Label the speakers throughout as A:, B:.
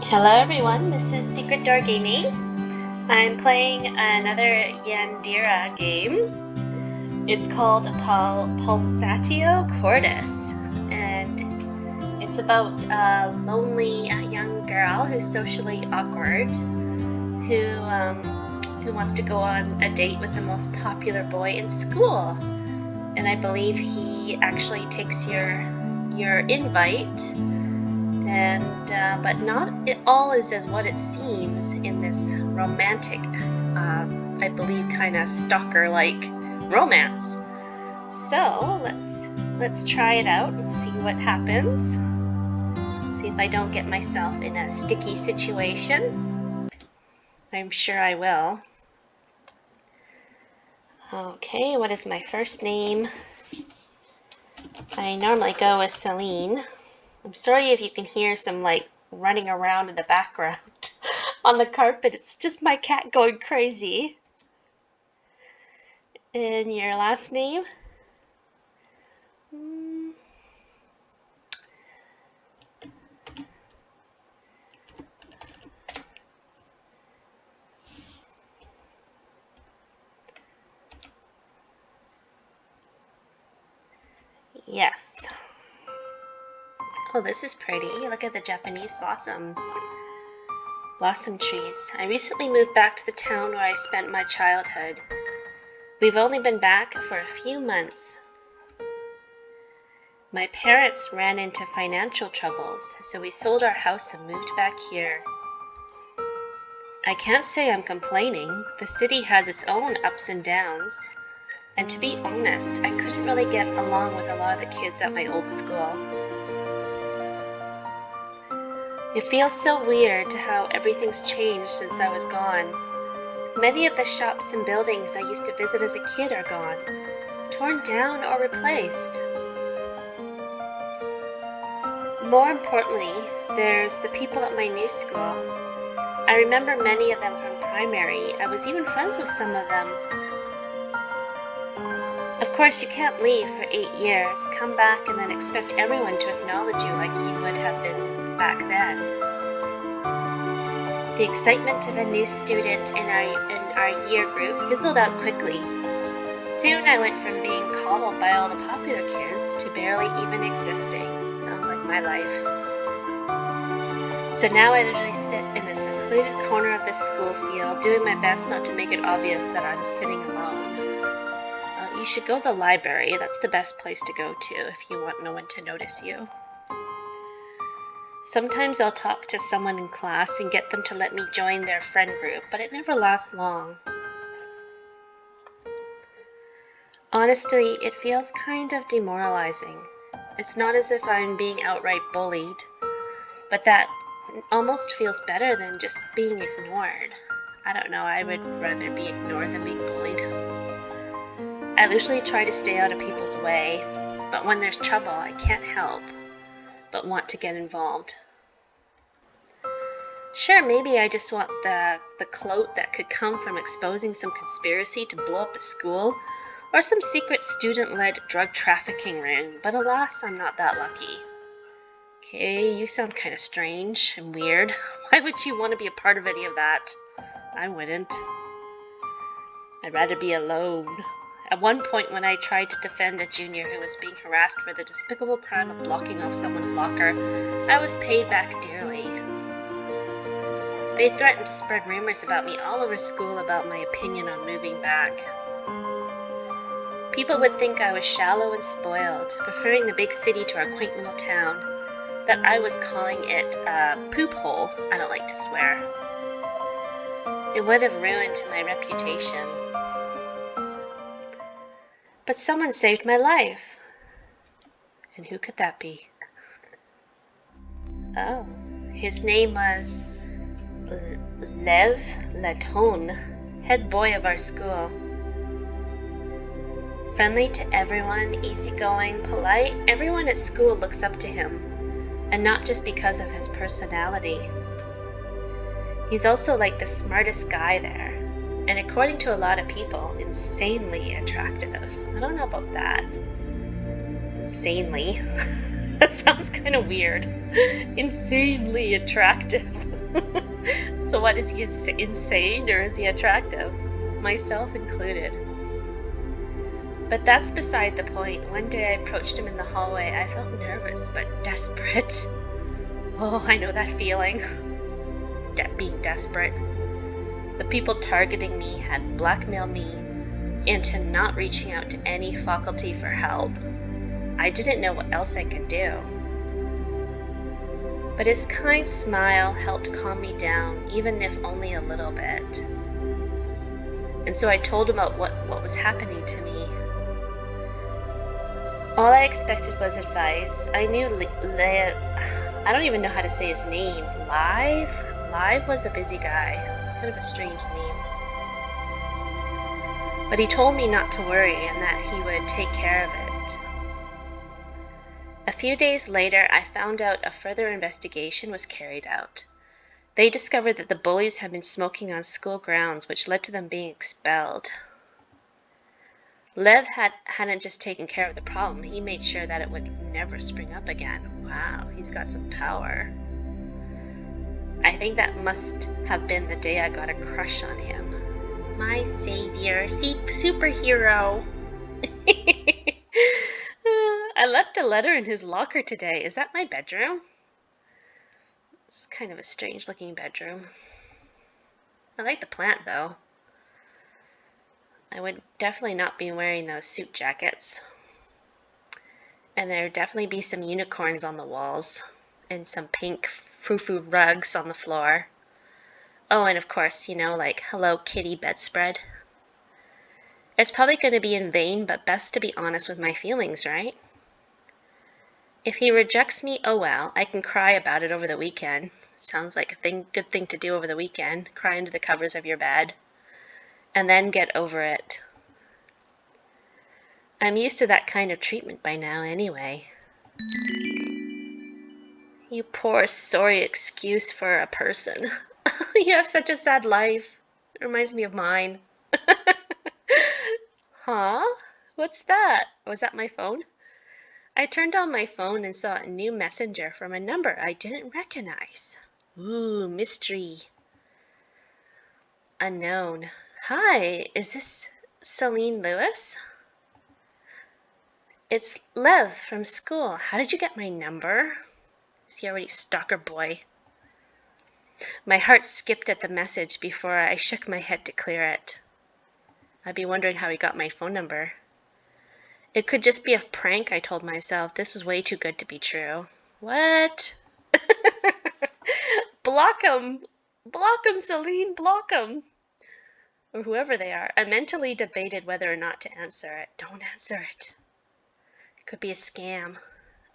A: Hello everyone, this is SecretDoorGaming. I'm playing another Yandere game. It's called Pulsatio Cordis, and it's about a lonely young girl who's socially awkward, who wants to go on a date with the most popular boy in school. And I believe he actually takes your invite. But not all is as what it seems in this romantic, I believe, kind of stalker-like romance. So let's try it out and see what happens. See if I don't get myself in a sticky situation. I'm sure I will. Okay, what is my first name? I normally go with Celine. I'm sorry if you can hear some running around in the background on the carpet. It's just my cat going crazy. And your last name? Yes. Oh, this is pretty. Look at the Japanese blossoms. Blossom trees. I recently moved back to the town where I spent my childhood. We've only been back for a few months. My parents ran into financial troubles, so we sold our house and moved back here. I can't say I'm complaining. The city has its own ups and downs. And to be honest, I couldn't really get along with a lot of the kids at my old school. It feels so weird how everything's changed since I was gone. Many of the shops and buildings I used to visit as a kid are gone, torn down or replaced. More importantly, there's the people at my new school. I remember many of them from primary. I was even friends with some of them. Of course, you can't leave for 8 years, come back, and then expect everyone to acknowledge you like you would have been back then. The excitement of a new student in our year group fizzled out quickly. Soon I went from being coddled by all the popular kids to barely even existing. Sounds like my life. So now I usually sit in a secluded corner of the school field, doing my best not to make it obvious that I'm sitting alone. You should go to the library. That's the best place to go to if you want no one to notice you. Sometimes I'll talk to someone in class and get them to let me join their friend group, but it never lasts long. Honestly, it feels kind of demoralizing. It's not as if I'm being outright bullied, but that almost feels better than just being ignored. I don't know, I would rather be ignored than being bullied. I usually try to stay out of people's way, but when there's trouble, I can't help but want to get involved. Sure, maybe I just want the clout that could come from exposing some conspiracy to blow up the school, or some secret student-led drug trafficking ring, but alas, I'm not that lucky. Okay, you sound kind of strange and weird. Why would you want to be a part of any of that? I wouldn't. I'd rather be alone. At one point when I tried to defend a junior who was being harassed for the despicable crime of blocking off someone's locker, I was paid back dearly. They threatened to spread rumors about me all over school about my opinion on moving back. People would think I was shallow and spoiled, preferring the big city to our quaint little town, that I was calling it a poop hole. I don't like to swear. It would have ruined my reputation. But someone saved my life. And who could that be? Oh, his name was Lev Laton, head boy of our school. Friendly to everyone, easygoing, polite, everyone at school looks up to him, and not just because of his personality. He's also like the smartest guy there, and according to a lot of people, insanely attractive. I don't know about that. Insanely. That sounds kind of weird. Insanely attractive. So what, is he insane or is he attractive? Myself included. But that's beside the point. One day I approached him in the hallway. I felt nervous but desperate. Oh, I know that feeling. Being desperate. The people targeting me had blackmailed me into not reaching out to any faculty for help. I didn't know what else I could do. But his kind smile helped calm me down, even if only a little bit. And so I told him about what was happening to me. All I expected was advice. I knew I don't even know how to say his name. Live was a busy guy. It's kind of a strange name. But he told me not to worry and that he would take care of it. A few days later, I found out a further investigation was carried out. They discovered that the bullies had been smoking on school grounds, which led to them being expelled. Lev hadn't just taken care of the problem, he made sure that it would never spring up again. Wow, he's got some power. I think that must have been the day I got a crush on him. My savior, superhero. I left a letter in his locker today. Is that my bedroom? It's kind of a strange looking bedroom. I like the plant though. I would definitely not be wearing those suit jackets. And there'd definitely be some unicorns on the walls and some pink frou-frou rugs on the floor. Oh, and of course, like Hello Kitty bedspread. It's probably going to be in vain, but best to be honest with my feelings, right? If he rejects me, oh well, I can cry about it over the weekend. Sounds like a good thing to do over the weekend. Cry into the covers of your bed. And then get over it. I'm used to that kind of treatment by now anyway. You poor, sorry excuse for a person. You have such a sad life. It reminds me of mine. Huh? What's that? Was that my phone? I turned on my phone and saw a new messenger from a number I didn't recognize. Ooh, mystery. Unknown. Hi, is this Celine Lewis? It's Lev from school. How did you get my number? Is he already stalker boy? My heart skipped at the message before I shook my head to clear it. I'd be wondering how he got my phone number. It could just be a prank, I told myself. This was way too good to be true. What? Block him! Block him, Celine! Block him! Or whoever they are. I mentally debated whether or not to answer it. Don't answer it. It could be a scam.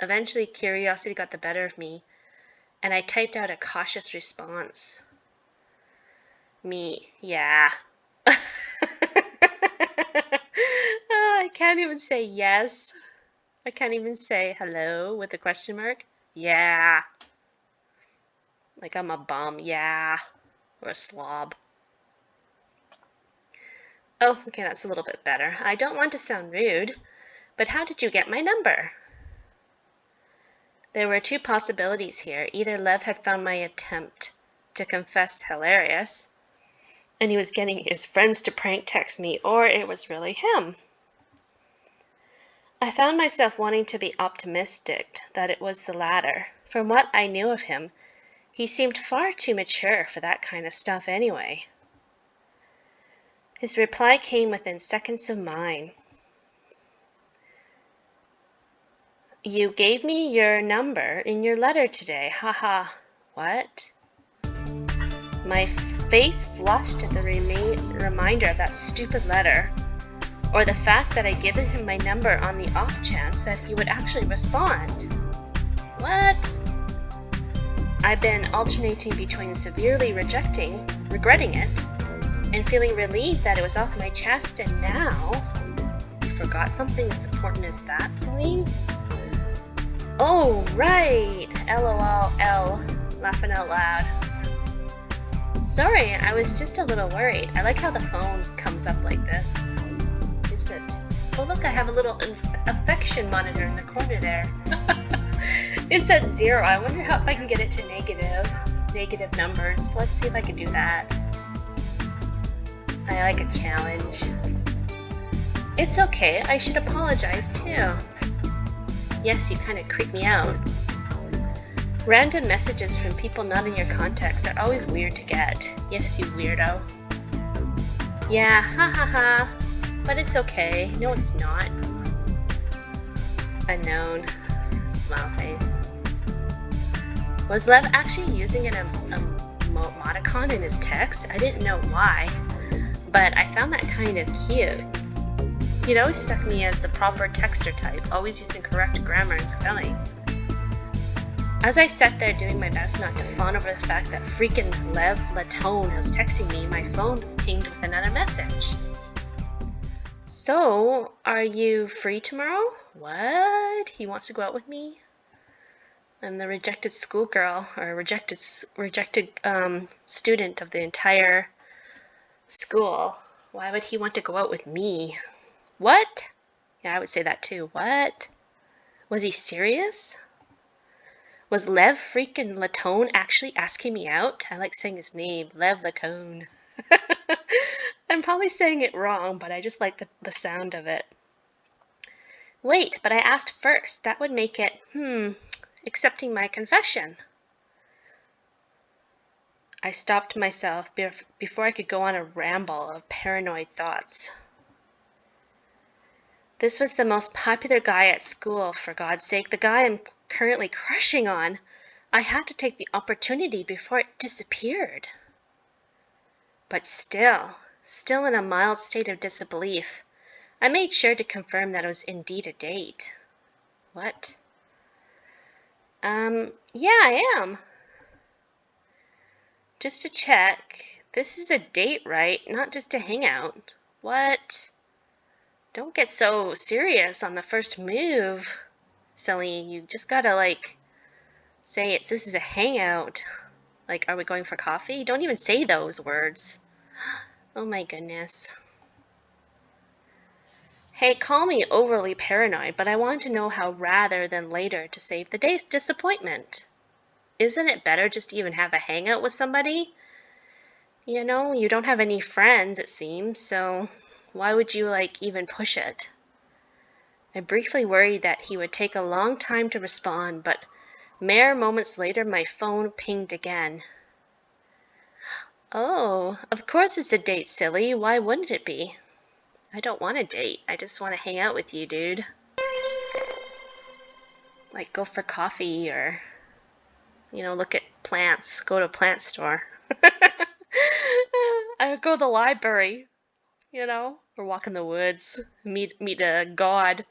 A: Eventually, curiosity got the better of me, and I typed out a cautious response. Me, yeah. I can't even say yes. I can't even say hello with a question mark. Yeah. Like I'm a bum, yeah. Or a slob. Oh, okay, that's a little bit better. I don't want to sound rude, but how did you get my number? There were two possibilities here. Either Lev had found my attempt to confess hilarious, and he was getting his friends to prank text me, or it was really him. I found myself wanting to be optimistic that it was the latter. From what I knew of him, he seemed far too mature for that kind of stuff anyway. His reply came within seconds of mine. You gave me your number in your letter today. Haha. What? My face flushed at the reminder of that stupid letter, or the fact that I'd given him my number on the off chance that he would actually respond. What? I've been alternating between severely regretting it, and feeling relieved that it was off my chest, and now you forgot something as important as that, Celine? Oh, right! LOL, laughing out loud. Sorry, I was just a little worried. I like how the phone comes up like this. Gives it. Oh look, I have a little affection monitor in the corner there. It's at 0. I wonder if I can get it to negative. negative numbers. Let's see if I can do that. I like a challenge. It's okay, I should apologize too. Yes, you kind of creep me out. Random messages from people not in your contacts are always weird to get. Yes, you weirdo. Yeah, ha ha ha. But it's okay. No, it's not. Unknown. Smile face. Was Lev actually using an emoticon in his text? I didn't know why, but I found that kind of cute. He'd always stuck me as the proper texter type, always using correct grammar and spelling. As I sat there doing my best not to fawn over the fact that freaking Lev Latone was texting me, my phone pinged with another message. So, are you free tomorrow? What? He wants to go out with me? I'm the rejected schoolgirl, or rejected student of the entire school. Why would he want to go out with me? What? Yeah, I would say that too. What? Was he serious? Was Lev freaking Latone actually asking me out? I like saying his name, Lev Latone. I'm probably saying it wrong, but I just like the sound of it. Wait, but I asked first. That would make it, accepting my confession. I stopped myself before I could go on a ramble of paranoid thoughts. This was the most popular guy at school, for God's sake, the guy I'm currently crushing on. I had to take the opportunity before it disappeared. But still in a mild state of disbelief, I made sure to confirm that it was indeed a date. What? Yeah, I am. Just to check, this is a date, right? Not just a hangout. What? Don't get so serious on the first move, Silly. You just gotta, say this is a hangout. Are we going for coffee? Don't even say those words. Oh my goodness. Hey, call me overly paranoid, but I want to know how rather than later to save the day's disappointment. Isn't it better just to even have a hangout with somebody? You know, you don't have any friends, it seems, so why would you, even push it? I briefly worried that he would take a long time to respond, but mere moments later my phone pinged again. Oh, of course it's a date, Silly. Why wouldn't it be? I don't want a date. I just want to hang out with you, dude. Go for coffee or, look at plants. Go to a plant store. I would go to the library, or walk in the woods, meet a god.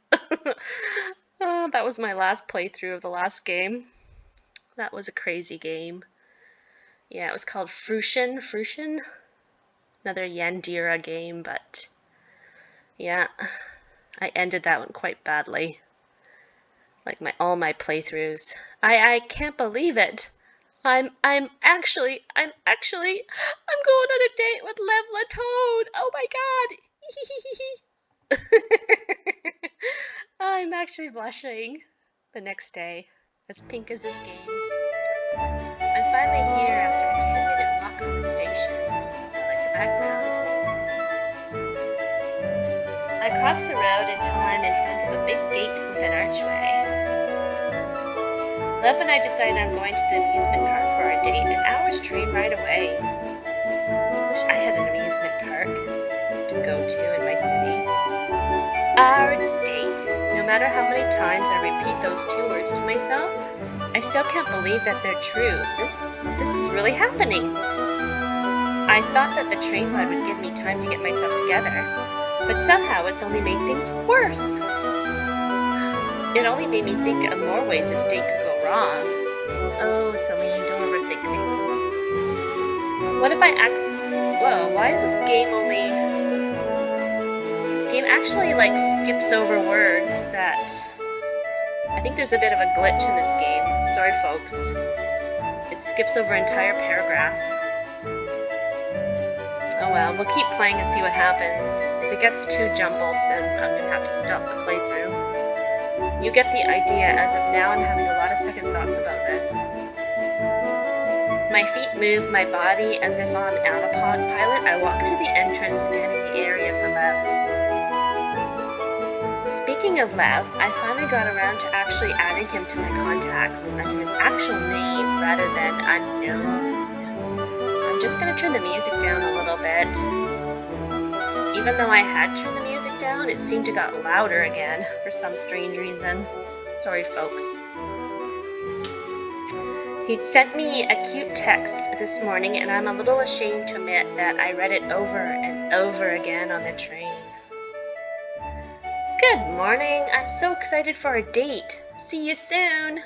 A: That was my last playthrough of the last game. That was a crazy game. Yeah, it was called Fruition. Another Yandere game, but yeah, I ended that one quite badly. All my playthroughs. I can't believe it. I'm actually going on a date with Lev Latone. Oh my god. I'm actually blushing the next day, as pink as this game. I'm finally here after a 10-minute walk from the station. I like the background. I cross the road until I'm in front of a big gate with an archway. Lev and I decided I'm going to the amusement park for a date, an hour's train ride away. Wish I had an amusement park to go to in my city. Our date. No matter how many times I repeat those two words to myself, I still can't believe that they're true. This is really happening. I thought that the train ride would give me time to get myself together, but somehow it's only made things worse. It only made me think of more ways this date could go wrong. Oh, Celine, don't overthink things. What if I Whoa, why is this game This game actually, skips over words that... I think there's a bit of a glitch in this game. Sorry, folks. It skips over entire paragraphs. Oh well, we'll keep playing and see what happens. If it gets too jumbled, then I'm gonna have to stop the playthrough. You get the idea. As of now, I'm having a lot of second thoughts about this. My feet move my body as if on autopilot. I walk through the entrance, scanning the area for Lev. Speaking of Lev, I finally got around to actually adding him to my contacts under his actual name rather than unknown. I'm just gonna turn the music down a little bit. Even though I had turned the music down, it seemed to got louder again for some strange reason. Sorry, folks. He'd sent me a cute text this morning, and I'm a little ashamed to admit that I read it over and over again on the train. Good morning. I'm so excited for a date. See you soon.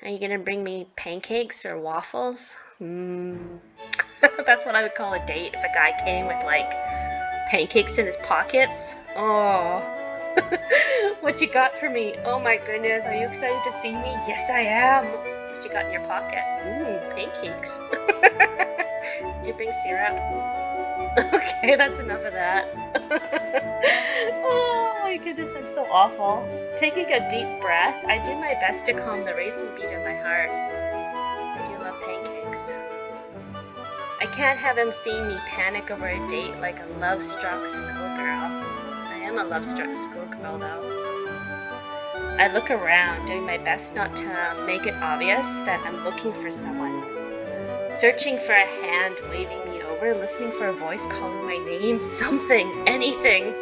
A: Are you gonna bring me pancakes or waffles? That's what I would call a date if a guy came with like pancakes in his pockets. Oh. What you got for me? Oh my goodness, are you excited to see me? Yes, I am. What you got in your pocket? Pancakes. Did you bring syrup? Okay, that's enough of that. Oh my goodness, I'm so awful. Taking a deep breath, I do my best to calm the racing beat of my heart. I do love pancakes. I can't have him seeing me panic over a date like a love-struck schoolgirl. I am a love-struck schoolgirl, though. I look around, doing my best not to make it obvious that I'm looking for someone. Searching for a hand waving me over, listening for a voice calling my name, something, anything.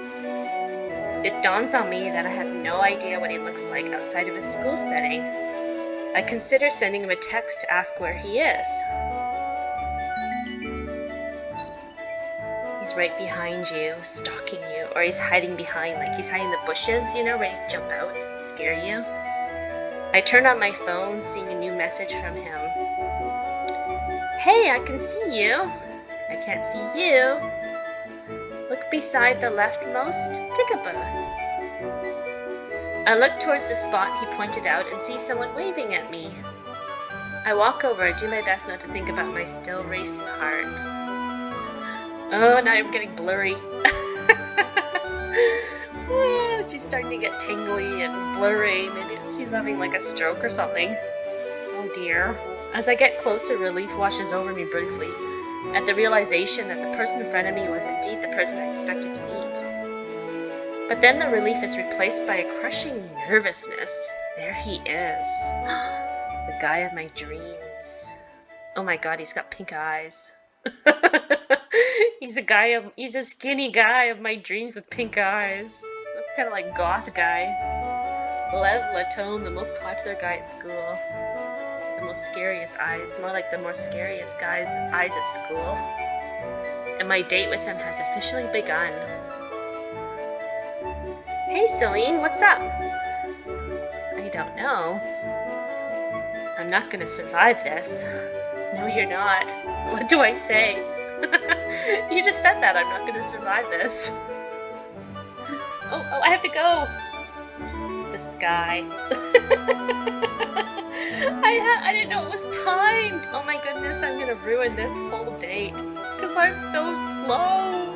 A: It dawns on me that I have no idea what he looks like outside of his school setting. I consider sending him a text to ask where he is. He's right behind you, stalking you, or he's hiding behind, like he's hiding in the bushes, you know, ready to jump out, scare you. I turn on my phone, seeing a new message from him. Hey, I can see you. I can't see you. Look beside the leftmost ticket booth. I look towards the spot he pointed out and see someone waving at me. I walk over and do my best not to think about my still racing heart. Oh, now I'm getting blurry. She's starting to get tingly and blurry. Maybe she's having like a stroke or something. Oh dear. As I get closer, relief washes over me briefly at the realization that the person in front of me was indeed the person I expected to meet. But then the relief is replaced by a crushing nervousness. There he is. The guy of my dreams. Oh my god, he's got pink eyes. He's a skinny guy of my dreams with pink eyes. That's kind of like goth guy. Lev Latone, the most popular guy at school. The most scariest eyes, more like the more scariest guy's eyes at school. And my date with him has officially begun. Hey Celine, what's up? I don't know. I'm not gonna survive this. No, you're not. What do I say? You just said that I'm not gonna survive this. Oh, I have to go. The sky. I didn't know it was timed. Oh my goodness, I'm gonna ruin this whole date because I'm so slow.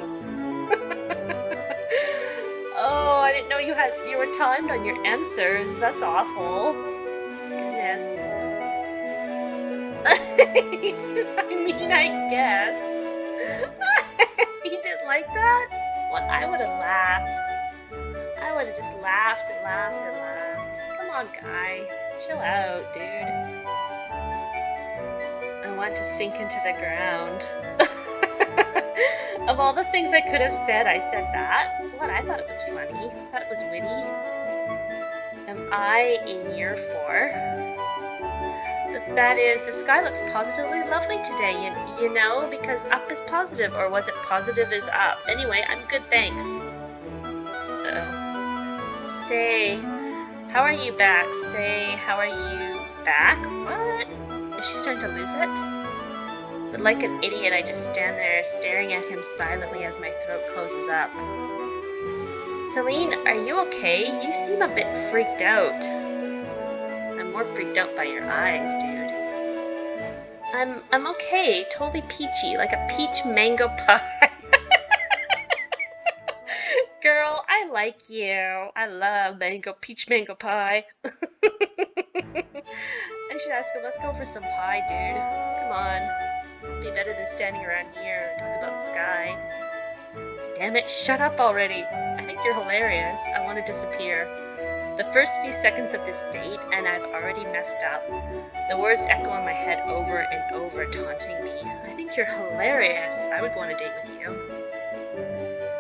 A: Oh, I didn't know you were timed on your answers. That's awful. Goodness. I mean, I guess. You didn't like that? Well, I would have laughed. I would have just laughed and laughed and laughed. Come on, guy. Chill out, dude. I want to sink into the ground. Of all the things I could have said, I said that. What? I thought it was funny. I thought it was witty. Am I in year 4? That is, the sky looks positively lovely today, you know, because up is positive, or was it positive is up? Anyway, I'm good, thanks. Uh-oh. Say, how are you back? Say, how are you back? What? Is she starting to lose it? But like an idiot, I just stand there staring at him silently as my throat closes up. Celine, are you okay? You seem a bit freaked out. I'm more freaked out by your eyes, dude. I'm okay, totally peachy, like a peach mango pie. Girl, I like you. I love peach mango pie. I I should ask him, let's go for some pie, dude. Come on. Be better than standing around here and talk about the sky. Damn it, shut up already. I think you're hilarious. I want to disappear. The first few seconds of this date, and I've already messed up. The words echo in my head over and over, taunting me. I think you're hilarious. I would go on a date with you.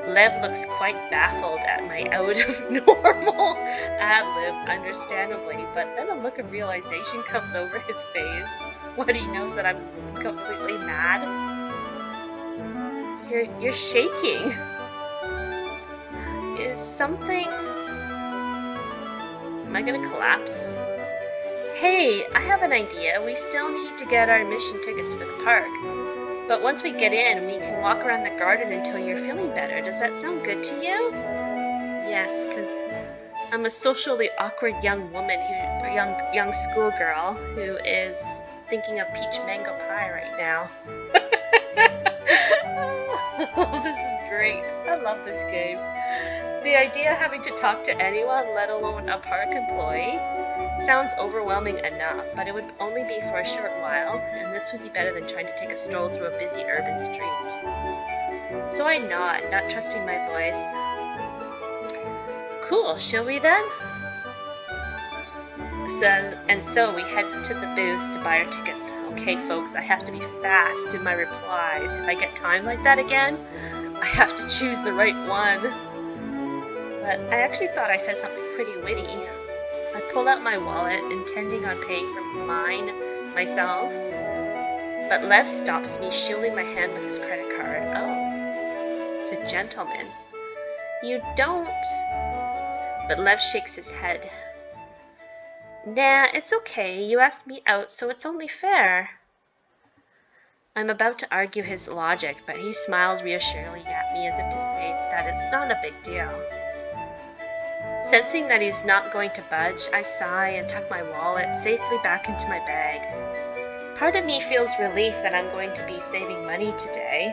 A: Lev looks quite baffled at my out of normal ad-lib, understandably, but then a look of realization comes over his face. What, he knows that I'm completely mad? You're shaking. Is something... Am I gonna collapse? Hey, I have an idea. We still need to get our admission tickets for the park. But once we get in, we can walk around the garden until you're feeling better. Does that sound good to you? Yes, because I'm a socially awkward young woman, young schoolgirl who is thinking of peach mango pie right now. This is great. I love this game. The idea of having to talk to anyone, let alone a park employee, sounds overwhelming enough, but it would only be for a short while, and this would be better than trying to take a stroll through a busy urban street. So I nod, not trusting my voice. Cool, shall we then? So we head to the booths to buy our tickets. Okay, folks, I have to be fast in my replies. If I get time like that again, I have to choose the right one. But I actually thought I said something pretty witty. I pull out my wallet, intending on paying for mine myself. But Lev stops me, shielding my hand with his credit card. Oh, he's a gentleman. You don't... But Lev shakes his head. Nah, it's okay. You asked me out, so it's only fair. I'm about to argue his logic, but he smiles reassuringly at me as if to say that it's not a big deal. Sensing that he's not going to budge, I sigh and tuck my wallet safely back into my bag. Part of me feels relief that I'm going to be saving money today,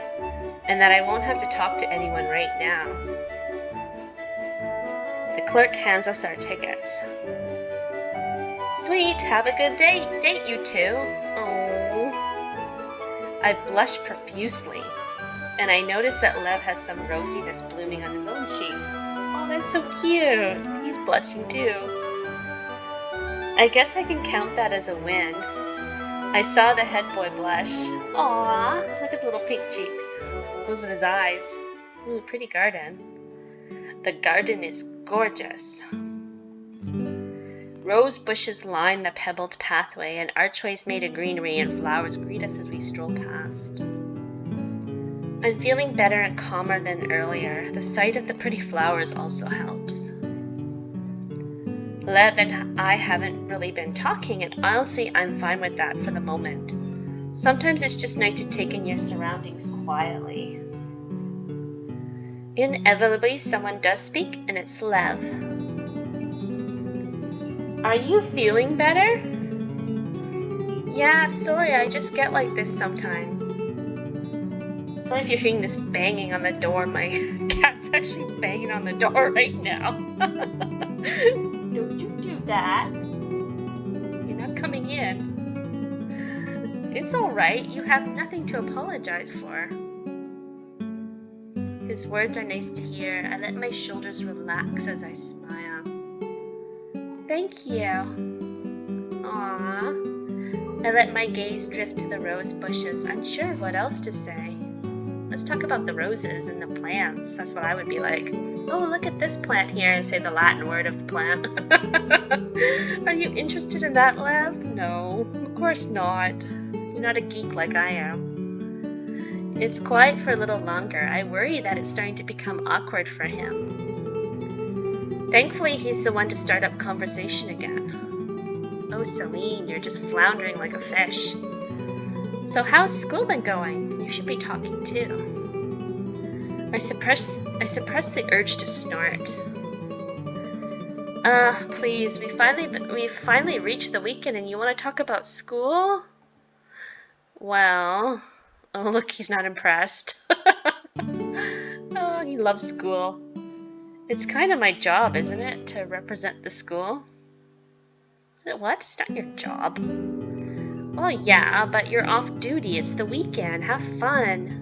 A: and that I won't have to talk to anyone right now. The clerk hands us our tickets. Sweet, have a good date you two. Oh. I blush profusely, and I notice that Lev has some rosiness blooming on his own cheeks. Oh, that's so cute. He's blushing too. I guess I can count that as a win. I saw the head boy blush. Aww, look at the little pink cheeks. Goes with his eyes. Ooh, pretty garden. The garden is gorgeous. Rose bushes line the pebbled pathway, and archways made of greenery and flowers greet us as we stroll past. I'm feeling better and calmer than earlier. The sight of the pretty flowers also helps. Lev and I haven't really been talking, and honestly, I'm fine with that for the moment. Sometimes it's just nice to take in your surroundings quietly. Inevitably, someone does speak, and it's Lev. Are you feeling better? Yeah, sorry, I just get like this sometimes. Sorry if you're hearing this banging on the door. My cat's actually banging on the door right now. Don't you do that. You're not coming in. It's alright, you have nothing to apologize for. His words are nice to hear. I let my shoulders relax as I smile. Thank you. Aww. I let my gaze drift to the rose bushes, unsure of what else to say. Let's talk about the roses and the plants. That's what I would be like. Oh, look at this plant here, and say the Latin word of the plant. Are you interested in that, Lev? No, of course not. You're not a geek like I am. It's quiet for a little longer. I worry that it's starting to become awkward for him. Thankfully, he's the one to start up conversation again. Oh, Celine, you're just floundering like a fish. So how's school been going? You should be talking too. I suppress the urge to snort. Please, we finally reached the weekend and you want to talk about school? Well, oh look, he's not impressed. Oh, he loves school. It's kind of my job, isn't it, to represent the school? What? It's not your job. Well, yeah, but you're off duty. It's the weekend. Have fun.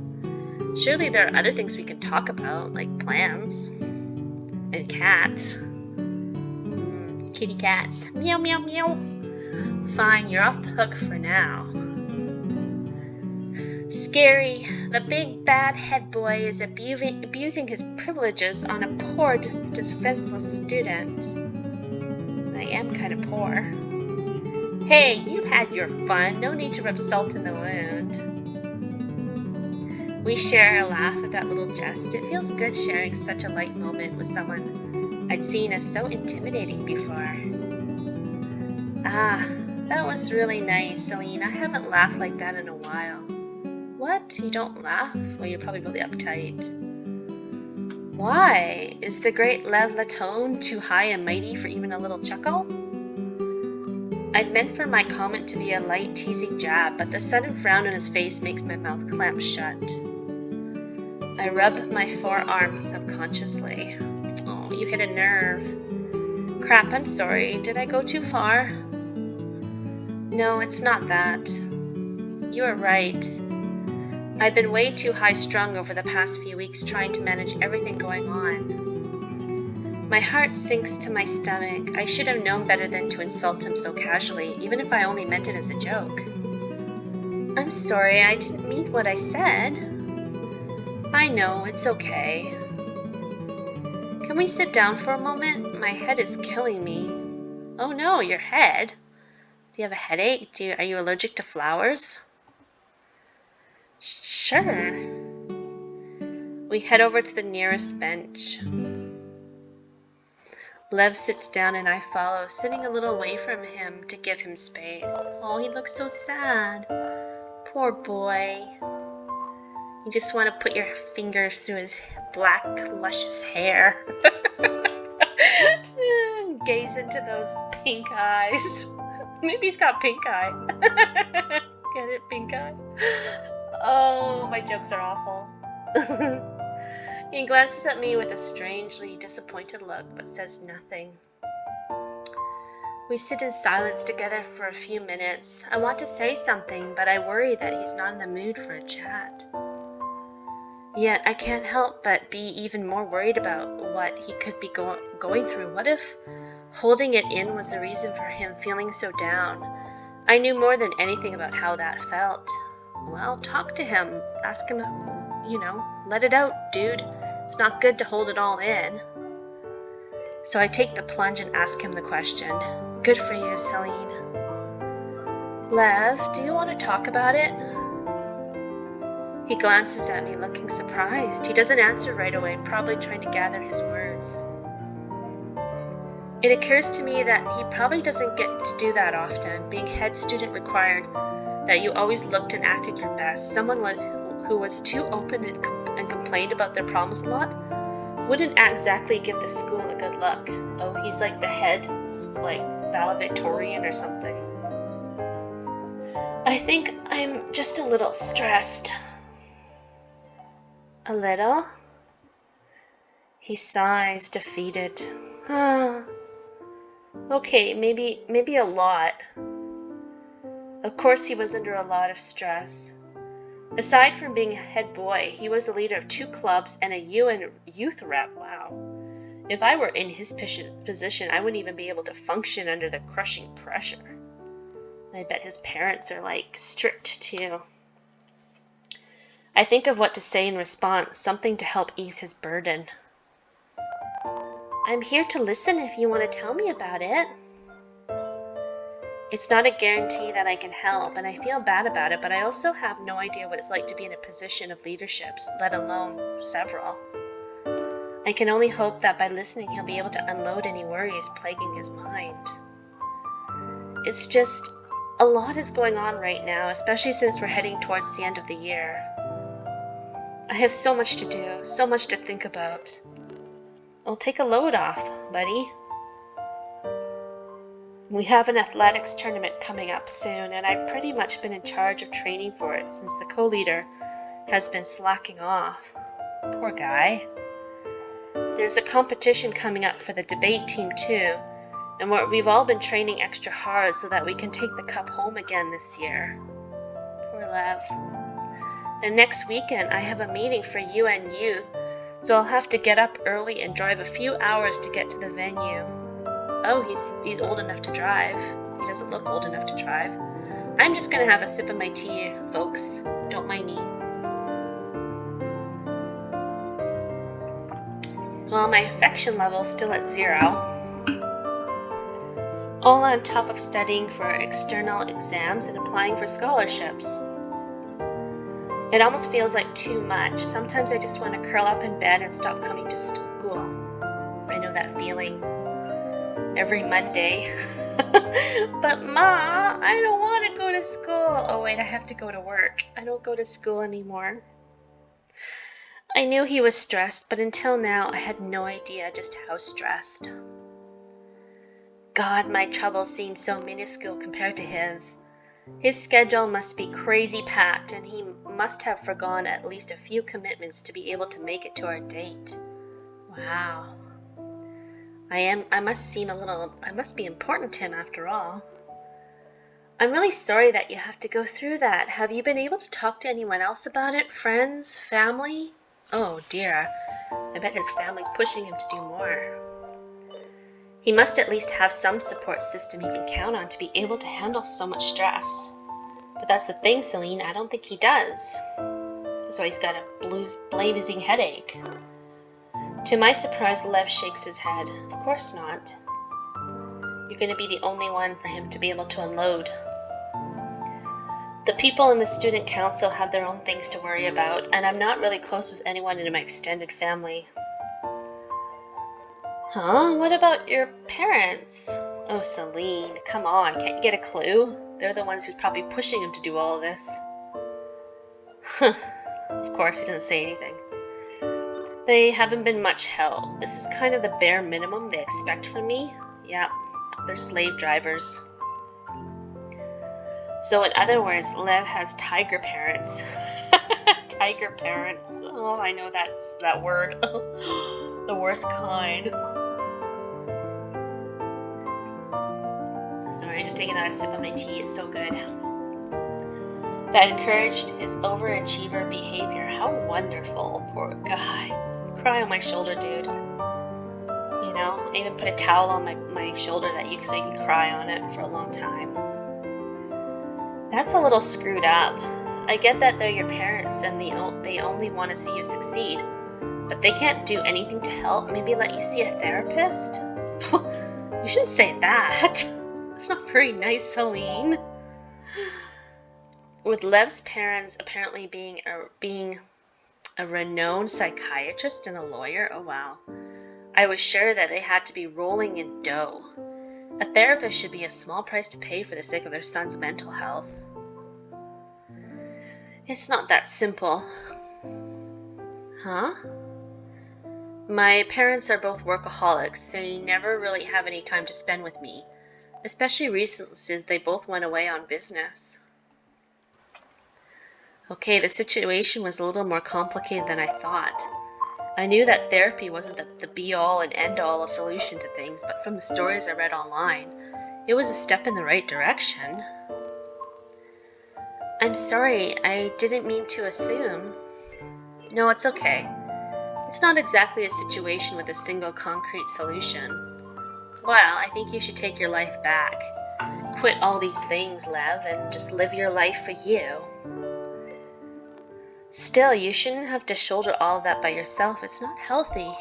A: Surely there are other things we can talk about, like plants and cats. Kitty cats. Meow, meow, meow. Fine, you're off the hook for now. Scary. The big bad head boy is abusing his privileges on a poor, defenseless student. I am kind of poor. Hey, you had your fun. No need to rub salt in the wound. We share a laugh at that little jest. It feels good sharing such a light moment with someone I'd seen as so intimidating before. Ah, that was really nice, Celine. I haven't laughed like that in a while. What? You don't laugh? Well, you're probably really uptight. Why? Is the great Lev Latone too high and mighty for even a little chuckle? I'd meant for my comment to be a light, teasing jab, but the sudden frown on his face makes my mouth clamp shut. I rub my forearm subconsciously. Oh, you hit a nerve. Crap, I'm sorry. Did I go too far? No, it's not that. You are right. I've been way too high-strung over the past few weeks trying to manage everything going on. My heart sinks to my stomach. I should have known better than to insult him so casually, even if I only meant it as a joke. I'm sorry, I didn't mean what I said. I know, it's okay. Can we sit down for a moment? My head is killing me. Oh no, your head? Do you have a headache? Are you allergic to flowers? Sure. We head over to the nearest bench. Lev sits down and I follow, sitting a little away from him to give him space. Oh, he looks so sad. Poor boy. You just want to put your fingers through his black, luscious hair. Gaze into those pink eyes. Maybe he's got pink eye. Get it, pink eye? Oh, my jokes are awful. He glances at me with a strangely disappointed look, but says nothing. We sit in silence together for a few minutes. I want to say something, but I worry that he's not in the mood for a chat. Yet I can't help but be even more worried about what he could be going through. What if holding it in was the reason for him feeling so down? I knew more than anything about how that felt. Well, talk to him. Ask him, let it out, dude. It's not good to hold it all in. So I take the plunge and ask him the question. Good for you, Celine. Lev, do you want to talk about it? He glances at me, looking surprised. He doesn't answer right away, probably trying to gather his words. It occurs to me that he probably doesn't get to do that often. Being head student required that you always looked and acted your best. Someone who was too open and complained about their problems a lot wouldn't exactly give the school a good look. Oh, he's like the head, like valedictorian or something. I think I'm just a little stressed. A little? He sighs, defeated. Okay, maybe a lot. Of course he was under a lot of stress. Aside from being a head boy, he was the leader of 2 clubs and a UN youth rep. Wow. If I were in his position, I wouldn't even be able to function under the crushing pressure. I bet his parents are strict too. I think of what to say in response, something to help ease his burden. I'm here to listen if you want to tell me about it. It's not a guarantee that I can help, and I feel bad about it, but I also have no idea what it's like to be in a position of leadership, let alone several. I can only hope that by listening he'll be able to unload any worries plaguing his mind. It's just, a lot is going on right now, especially since we're heading towards the end of the year. I have so much to do, so much to think about. I'll take a load off, buddy. We have an athletics tournament coming up soon, and I've pretty much been in charge of training for it since the co-leader has been slacking off. Poor guy. There's a competition coming up for the debate team too, And we've all been training extra hard so that we can take the cup home again this year. Poor Lev. And next weekend I have a meeting for UNU, so I'll have to get up early and drive a few hours to get to the venue. Oh, he's old enough to drive. He doesn't look old enough to drive. I'm just gonna have a sip of my tea, folks. Don't mind me. Well, my affection level's still at 0. All on top of studying for external exams and applying for scholarships. It almost feels like too much. Sometimes I just want to curl up in bed and stop coming to school. I know that feeling every Monday. But Ma, I don't want to go to school. Oh wait, I have to go to work. I don't go to school anymore. I knew he was stressed, but until now I had no idea just how stressed. God, my troubles seem so minuscule compared to his. His schedule must be crazy packed, and he must have forgone at least a few commitments to be able to make it to our date. Wow. I must be important to him after all. I'm really sorry that you have to go through that. Have you been able to talk to anyone else about it? Friends? Family? Oh dear. I bet his family's pushing him to do more. He must at least have some support system he can count on to be able to handle so much stress. But that's the thing, Celine, I don't think he does. That's why he's got a blazing headache. To my surprise, Lev shakes his head. Of course not. You're going to be the only one for him to be able to unload. The people in the student council have their own things to worry about, and I'm not really close with anyone in my extended family. Huh? What about your parents? Oh, Celine, come on, can't you get a clue? They're the ones who's probably pushing him to do all of this. Of course, he doesn't say anything. They haven't been much help. This is kind of the bare minimum they expect from me. Yeah, they're slave drivers. So in other words, Lev has tiger parents. Tiger parents. Oh, I know that's that word. The worst kind. Sorry, just taking another sip of my tea. It's so good. That encouraged his overachiever behavior. How wonderful. Poor guy. Cry on my shoulder, dude. You know, I even put a towel on my shoulder so you can cry on it for a long time. That's a little screwed up. I get that they're your parents and they only want to see you succeed, but they can't do anything to help. Maybe let you see a therapist? You shouldn't say that. That's not very nice, Celine. With Lev's parents apparently being a renowned psychiatrist and a lawyer, oh wow. I was sure that they had to be rolling in dough. A therapist should be a small price to pay for the sake of their son's mental health. It's not that simple. Huh? My parents are both workaholics, so they never really have any time to spend with me, especially recently since they both went away on business. Okay, the situation was a little more complicated than I thought. I knew that therapy wasn't the be-all and end-all solution to things, but from the stories I read online, it was a step in the right direction. I'm sorry, I didn't mean to assume. No, it's okay. It's not exactly a situation with a single concrete solution. Well, I think you should take your life back. Quit all these things, Lev, and just live your life for you. Still, you shouldn't have to shoulder all of that by yourself. It's not healthy.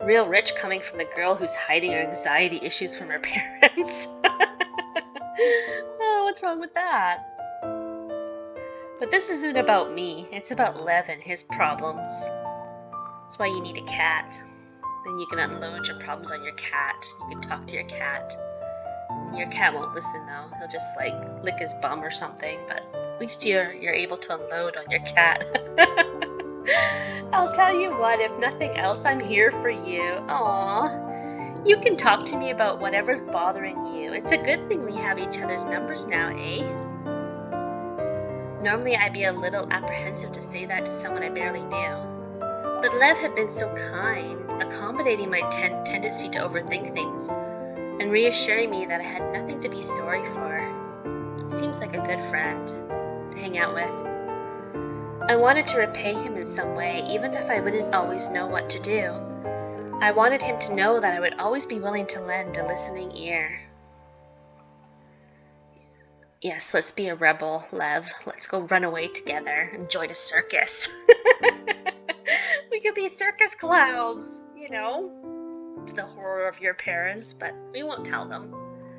A: Real rich coming from the girl who's hiding her anxiety issues from her parents. Oh, what's wrong with that? But this isn't about me. It's about Lev and his problems. That's why you need a cat. Then you can unload your problems on your cat. You can talk to your cat. Your cat won't listen though. He'll just like lick his bum or something, but at least you're able to unload on your cat. I'll tell you what, if nothing else, I'm here for you. Aww. You can talk to me about whatever's bothering you. It's a good thing we have each other's numbers now, eh? Normally I'd be a little apprehensive to say that to someone I barely knew. But Lev had been so kind, accommodating my tendency to overthink things, and reassuring me that I had nothing to be sorry for. He seems like a good friend to hang out with. I wanted to repay him in some way, even if I wouldn't always know what to do. I wanted him to know that I would always be willing to lend a listening ear. Yes, let's be a rebel, Lev. Let's go run away together and join a circus. We could be circus clowns, you know, to the horror of your parents, but we won't tell them.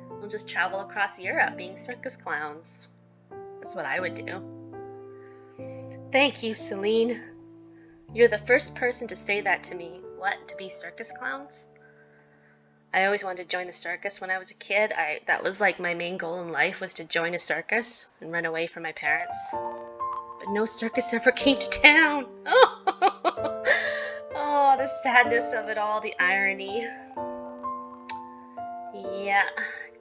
A: We'll just travel across Europe being circus clowns. That's what I would do. Thank you, Celine. You're the first person to say that to me. What, to be circus clowns? I always wanted to join the circus when I was a kid. That was like my main goal in life, was to join a circus and run away from my parents. But no circus ever came to town. Oh, the sadness of it all, the irony. Yeah,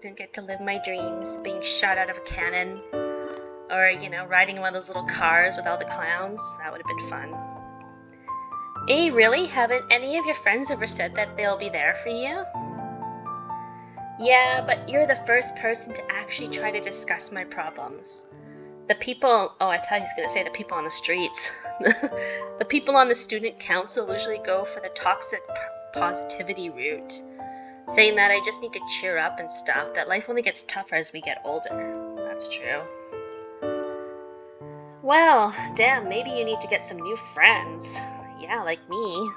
A: didn't get to live my dreams, being shot out of a cannon, or, you know, riding one of those little cars with all the clowns. That would have been fun. Hey, really? Haven't any of your friends ever said that they'll be there for you? Yeah, but you're the first person to actually try to discuss my problems. The people, oh, I thought he was going to say the people on the streets. The people on the student council usually go for the toxic positivity route, saying that I just need to cheer up and stuff, that life only gets tougher as we get older. That's true. Well, damn, maybe you need to get some new friends. Yeah, like me.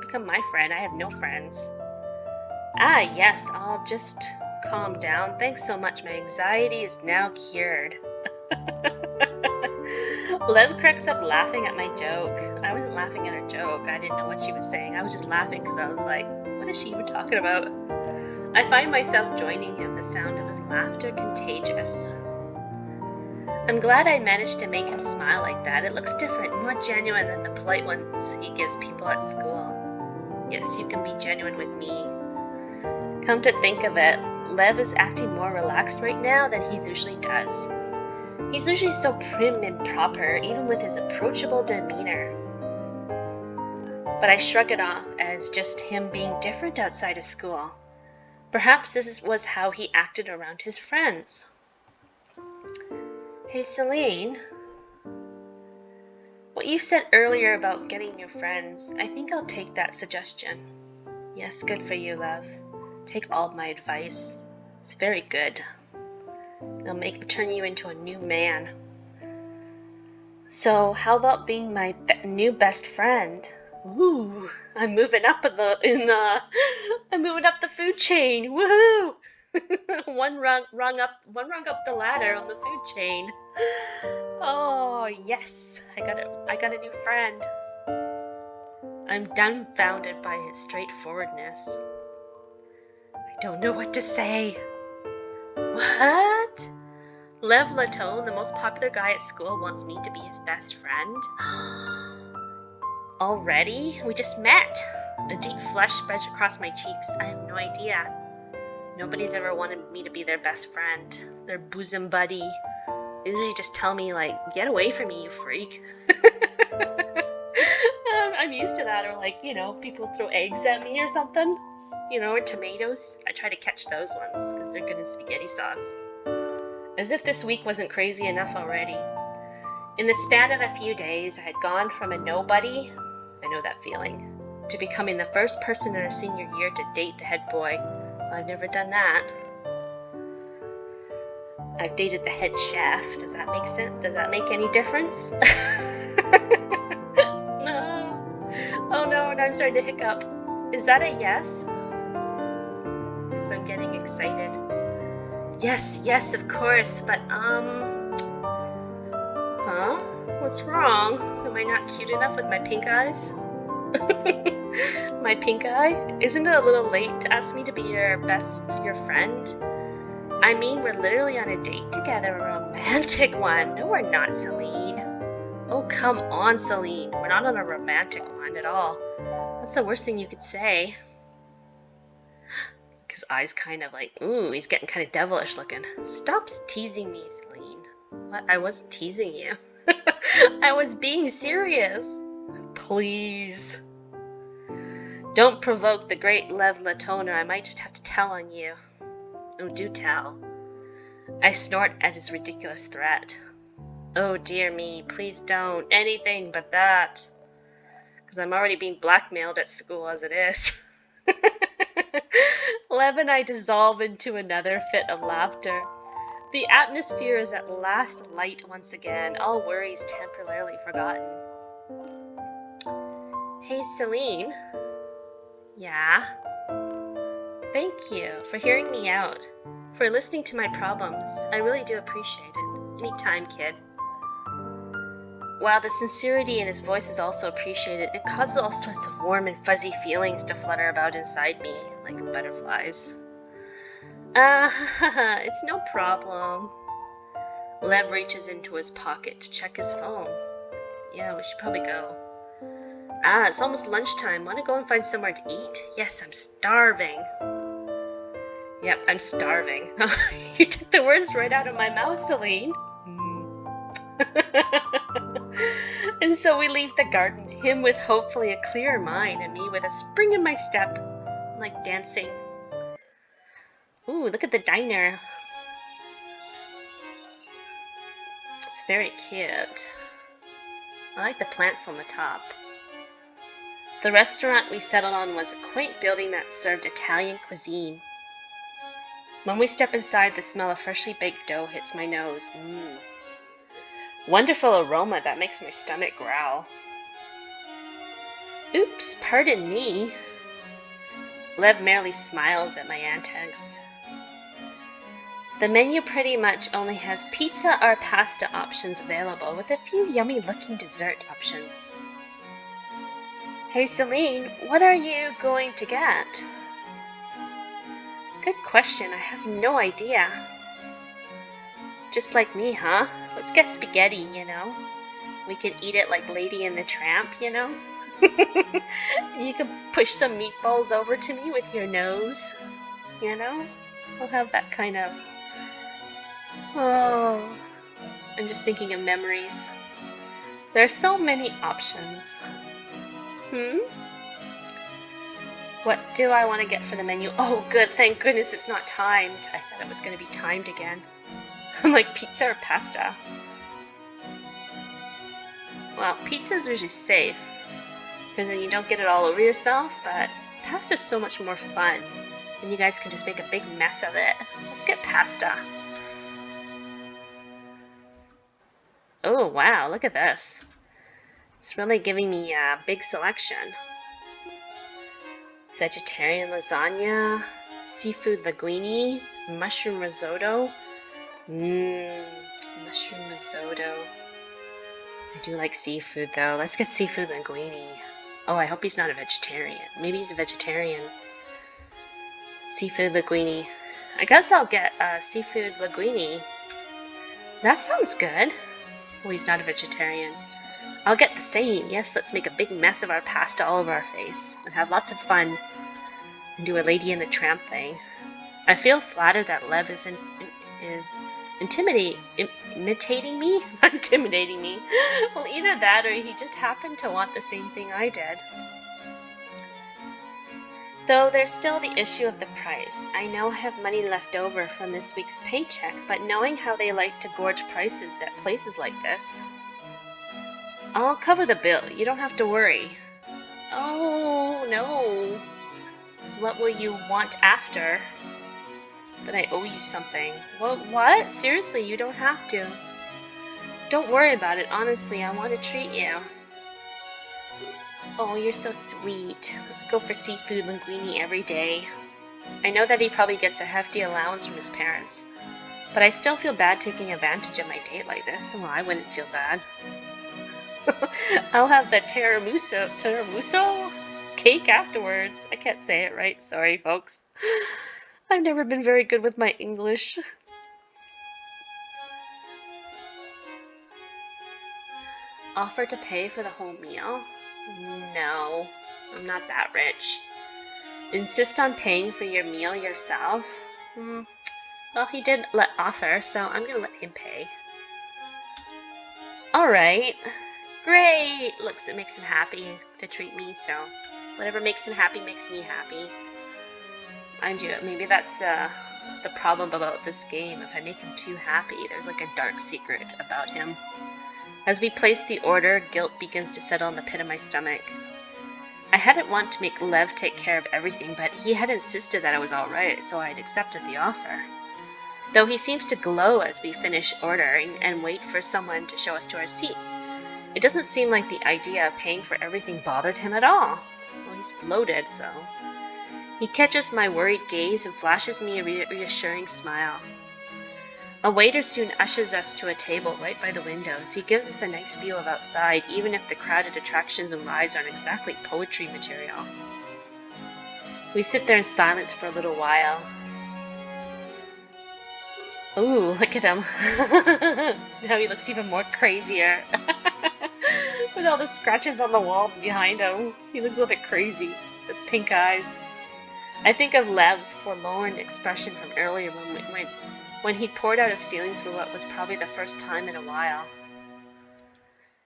A: Become my friend. I have no friends. Ah, yes, I'll just calm down. Thanks so much. My anxiety is now cured. Lev cracks up laughing at my joke. I wasn't laughing at her joke. I didn't know what she was saying. I was just laughing because I was like, what is she even talking about? I find myself joining him. The sound of his laughter contagious. I'm glad I managed to make him smile like that. It looks different, more genuine than the polite ones he gives people at school. Yes, you can be genuine with me. Come to think of it, Lev is acting more relaxed right now than he usually does. He's usually so prim and proper, even with his approachable demeanor. But I shrug it off as just him being different outside of school. Perhaps this was how he acted around his friends. Hey, Celine. What you said earlier about getting new friends, I think I'll take that suggestion. Yes, good for you, love. Take all of my advice. It's very good. It'll turn you into a new man. So, how about being my new best friend? Ooh, I'm moving up I'm moving up the food chain. Woohoo! one rung up the ladder on the food chain. Oh yes, I got a new friend. I'm dumbfounded by his straightforwardness. I don't know what to say. What? Lev Latone, the most popular guy at school, wants me to be his best friend? Already? We just met. A deep flush spreads across my cheeks. I have no idea. Nobody's ever wanted me to be their best friend, their bosom buddy. They usually just tell me, like, get away from me, you freak. I'm used to that, or like, you know, people throw eggs at me or something, you know, or tomatoes. I try to catch those ones because they're good in spaghetti sauce. As if this week wasn't crazy enough already. In the span of a few days, I had gone from a nobody, I know that feeling, to becoming the first person in our senior year to date the head boy. Well, I've never done that. I've dated the head chef. Does that make sense? Does that make any difference? No. Oh no, and I'm starting to hiccup. Is that a yes? Because I'm getting excited. Yes, of course, but huh? What's wrong? Am I not cute enough with my pink eyes? My pink eye? Isn't it a little late to ask me to be your friend? I mean, we're literally on a date together, a romantic one. No, we're not, Celine. Oh, come on, Celine. We're not on a romantic one at all. That's the worst thing you could say. His eyes kind of like, ooh, he's getting kind of devilish looking. Stop teasing me, Celine. What? I wasn't teasing you. I was being serious. Please. Don't provoke the great Lev Latona. I might just have to tell on you. Oh, do tell. I snort at his ridiculous threat. Oh dear me, please don't. Anything but that. Because I'm already being blackmailed at school as it is. Lev and I dissolve into another fit of laughter. The atmosphere is at last light once again, all worries temporarily forgotten. Hey, Celine. Yeah? Thank you for hearing me out, for listening to my problems. I really do appreciate it. Anytime, kid. While the sincerity in his voice is also appreciated, it causes all sorts of warm and fuzzy feelings to flutter about inside me, like butterflies. It's no problem. Lev reaches into his pocket to check his phone. Yeah, we should probably go. It's almost lunchtime. Want to go and find somewhere to eat? Yes, I'm starving. Yep, I'm starving. You took the words right out of my mouth, Celine. And so we leave the garden, him with hopefully a clearer mind and me with a spring in my step, like dancing. Ooh, look at the diner. It's very cute. I like the plants on the top. The restaurant we settled on was a quaint building that served Italian cuisine. When we step inside, the smell of freshly baked dough hits my nose. Wonderful aroma that makes my stomach growl. Oops, pardon me. Lev merely smiles at my antics. The menu pretty much only has pizza or pasta options available, with a few yummy-looking dessert options. Hey Celine, what are you going to get? Good question, I have no idea. Just like me, huh? Let's get spaghetti, you know? We can eat it like Lady and the Tramp, you know? You can push some meatballs over to me with your nose, you know? We'll have that kind of... Oh, I'm just thinking of memories. There are so many options. What do I want to get for the menu? Oh, good, thank goodness it's not timed. I thought it was going to be timed again. I'm like, pizza or pasta? Well, pizza is usually safe, because then you don't get it all over yourself, but pasta is so much more fun, and you guys can just make a big mess of it. Let's get pasta. Oh, wow, look at this. It's really giving me a big selection. Vegetarian lasagna, seafood linguine, mushroom risotto. Mushroom risotto. I do like seafood though. Let's get seafood linguine. Oh, I hope he's not a vegetarian. Maybe he's a vegetarian. Seafood linguine. I guess I'll get seafood linguine. That sounds good. Oh, he's not a vegetarian. I'll get the same. Yes, let's make a big mess of our pasta all over our face and have lots of fun and do a Lady and the Tramp thing. I feel flattered that Lev is imitating me? Not intimidating me. Well, either that or he just happened to want the same thing I did. Though there's still the issue of the price. I know I have money left over from this week's paycheck, but knowing how they like to gorge prices at places like this... I'll cover the bill. You don't have to worry. Oh, no. So what will you want after? That I owe you something. What? Seriously, you don't have to. Don't worry about it. Honestly, I want to treat you. Oh, you're so sweet. Let's go for seafood linguine every day. I know that he probably gets a hefty allowance from his parents, but I still feel bad taking advantage of my date like this. Well, I wouldn't feel bad. I'll have the tiramisu cake afterwards. I can't say it right. Sorry, folks. I've never been very good with my English. Offer to pay for the whole meal? No, I'm not that rich. Insist on paying for your meal yourself? Well, he did offer, so I'm gonna let him pay. Alright. Great! Looks, it makes him happy to treat me, so whatever makes him happy makes me happy. Mind you, maybe that's the problem about this game. If I make him too happy, there's like a dark secret about him. As we place the order, guilt begins to settle in the pit of my stomach. I hadn't wanted to make Lev take care of everything, but he had insisted that it was alright, so I had accepted the offer. Though he seems to glow as we finish ordering and wait for someone to show us to our seats, it doesn't seem like the idea of paying for everything bothered him at all. Well, he's bloated, so... He catches my worried gaze and flashes me a reassuring smile. A waiter soon ushers us to a table right by the windows. He gives us a nice view of outside, even if the crowded attractions and rides aren't exactly poetry material. We sit there in silence for a little while. Ooh, look at him. Now he looks even more crazier. With all the scratches on the wall behind him. He looks a little bit crazy. His pink eyes. I think of Lev's forlorn expression from earlier when he poured out his feelings for what was probably the first time in a while.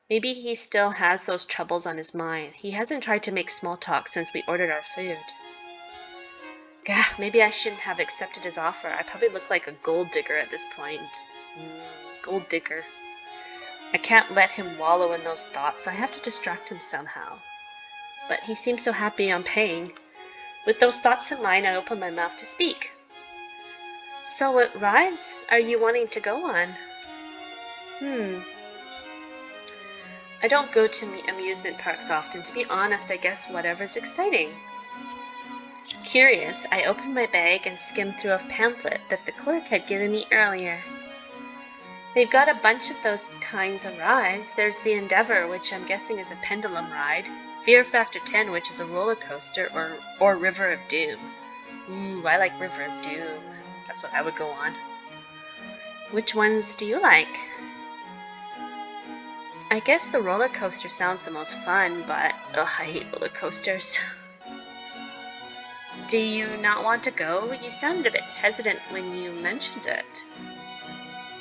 A: Maybe he still has those troubles on his mind. He hasn't tried to make small talk since we ordered our food. Gah, maybe I shouldn't have accepted his offer. I probably look like a gold digger at this point. Gold digger. I can't let him wallow in those thoughts. I have to distract him somehow. But he seems so happy I'm paying. With those thoughts in mind, I open my mouth to speak. So what rides are you wanting to go on? I don't go to amusement parks often. To be honest, I guess whatever's exciting. Curious, I opened my bag and skimmed through a pamphlet that the clerk had given me earlier. They've got a bunch of those kinds of rides. There's the Endeavor, which I'm guessing is a pendulum ride. Fear Factor 10, which is a roller coaster, or River of Doom. Ooh, I like River of Doom. That's what I would go on. Which ones do you like? I guess the roller coaster sounds the most fun, but I hate roller coasters. Do you not want to go? You sounded a bit hesitant when you mentioned it.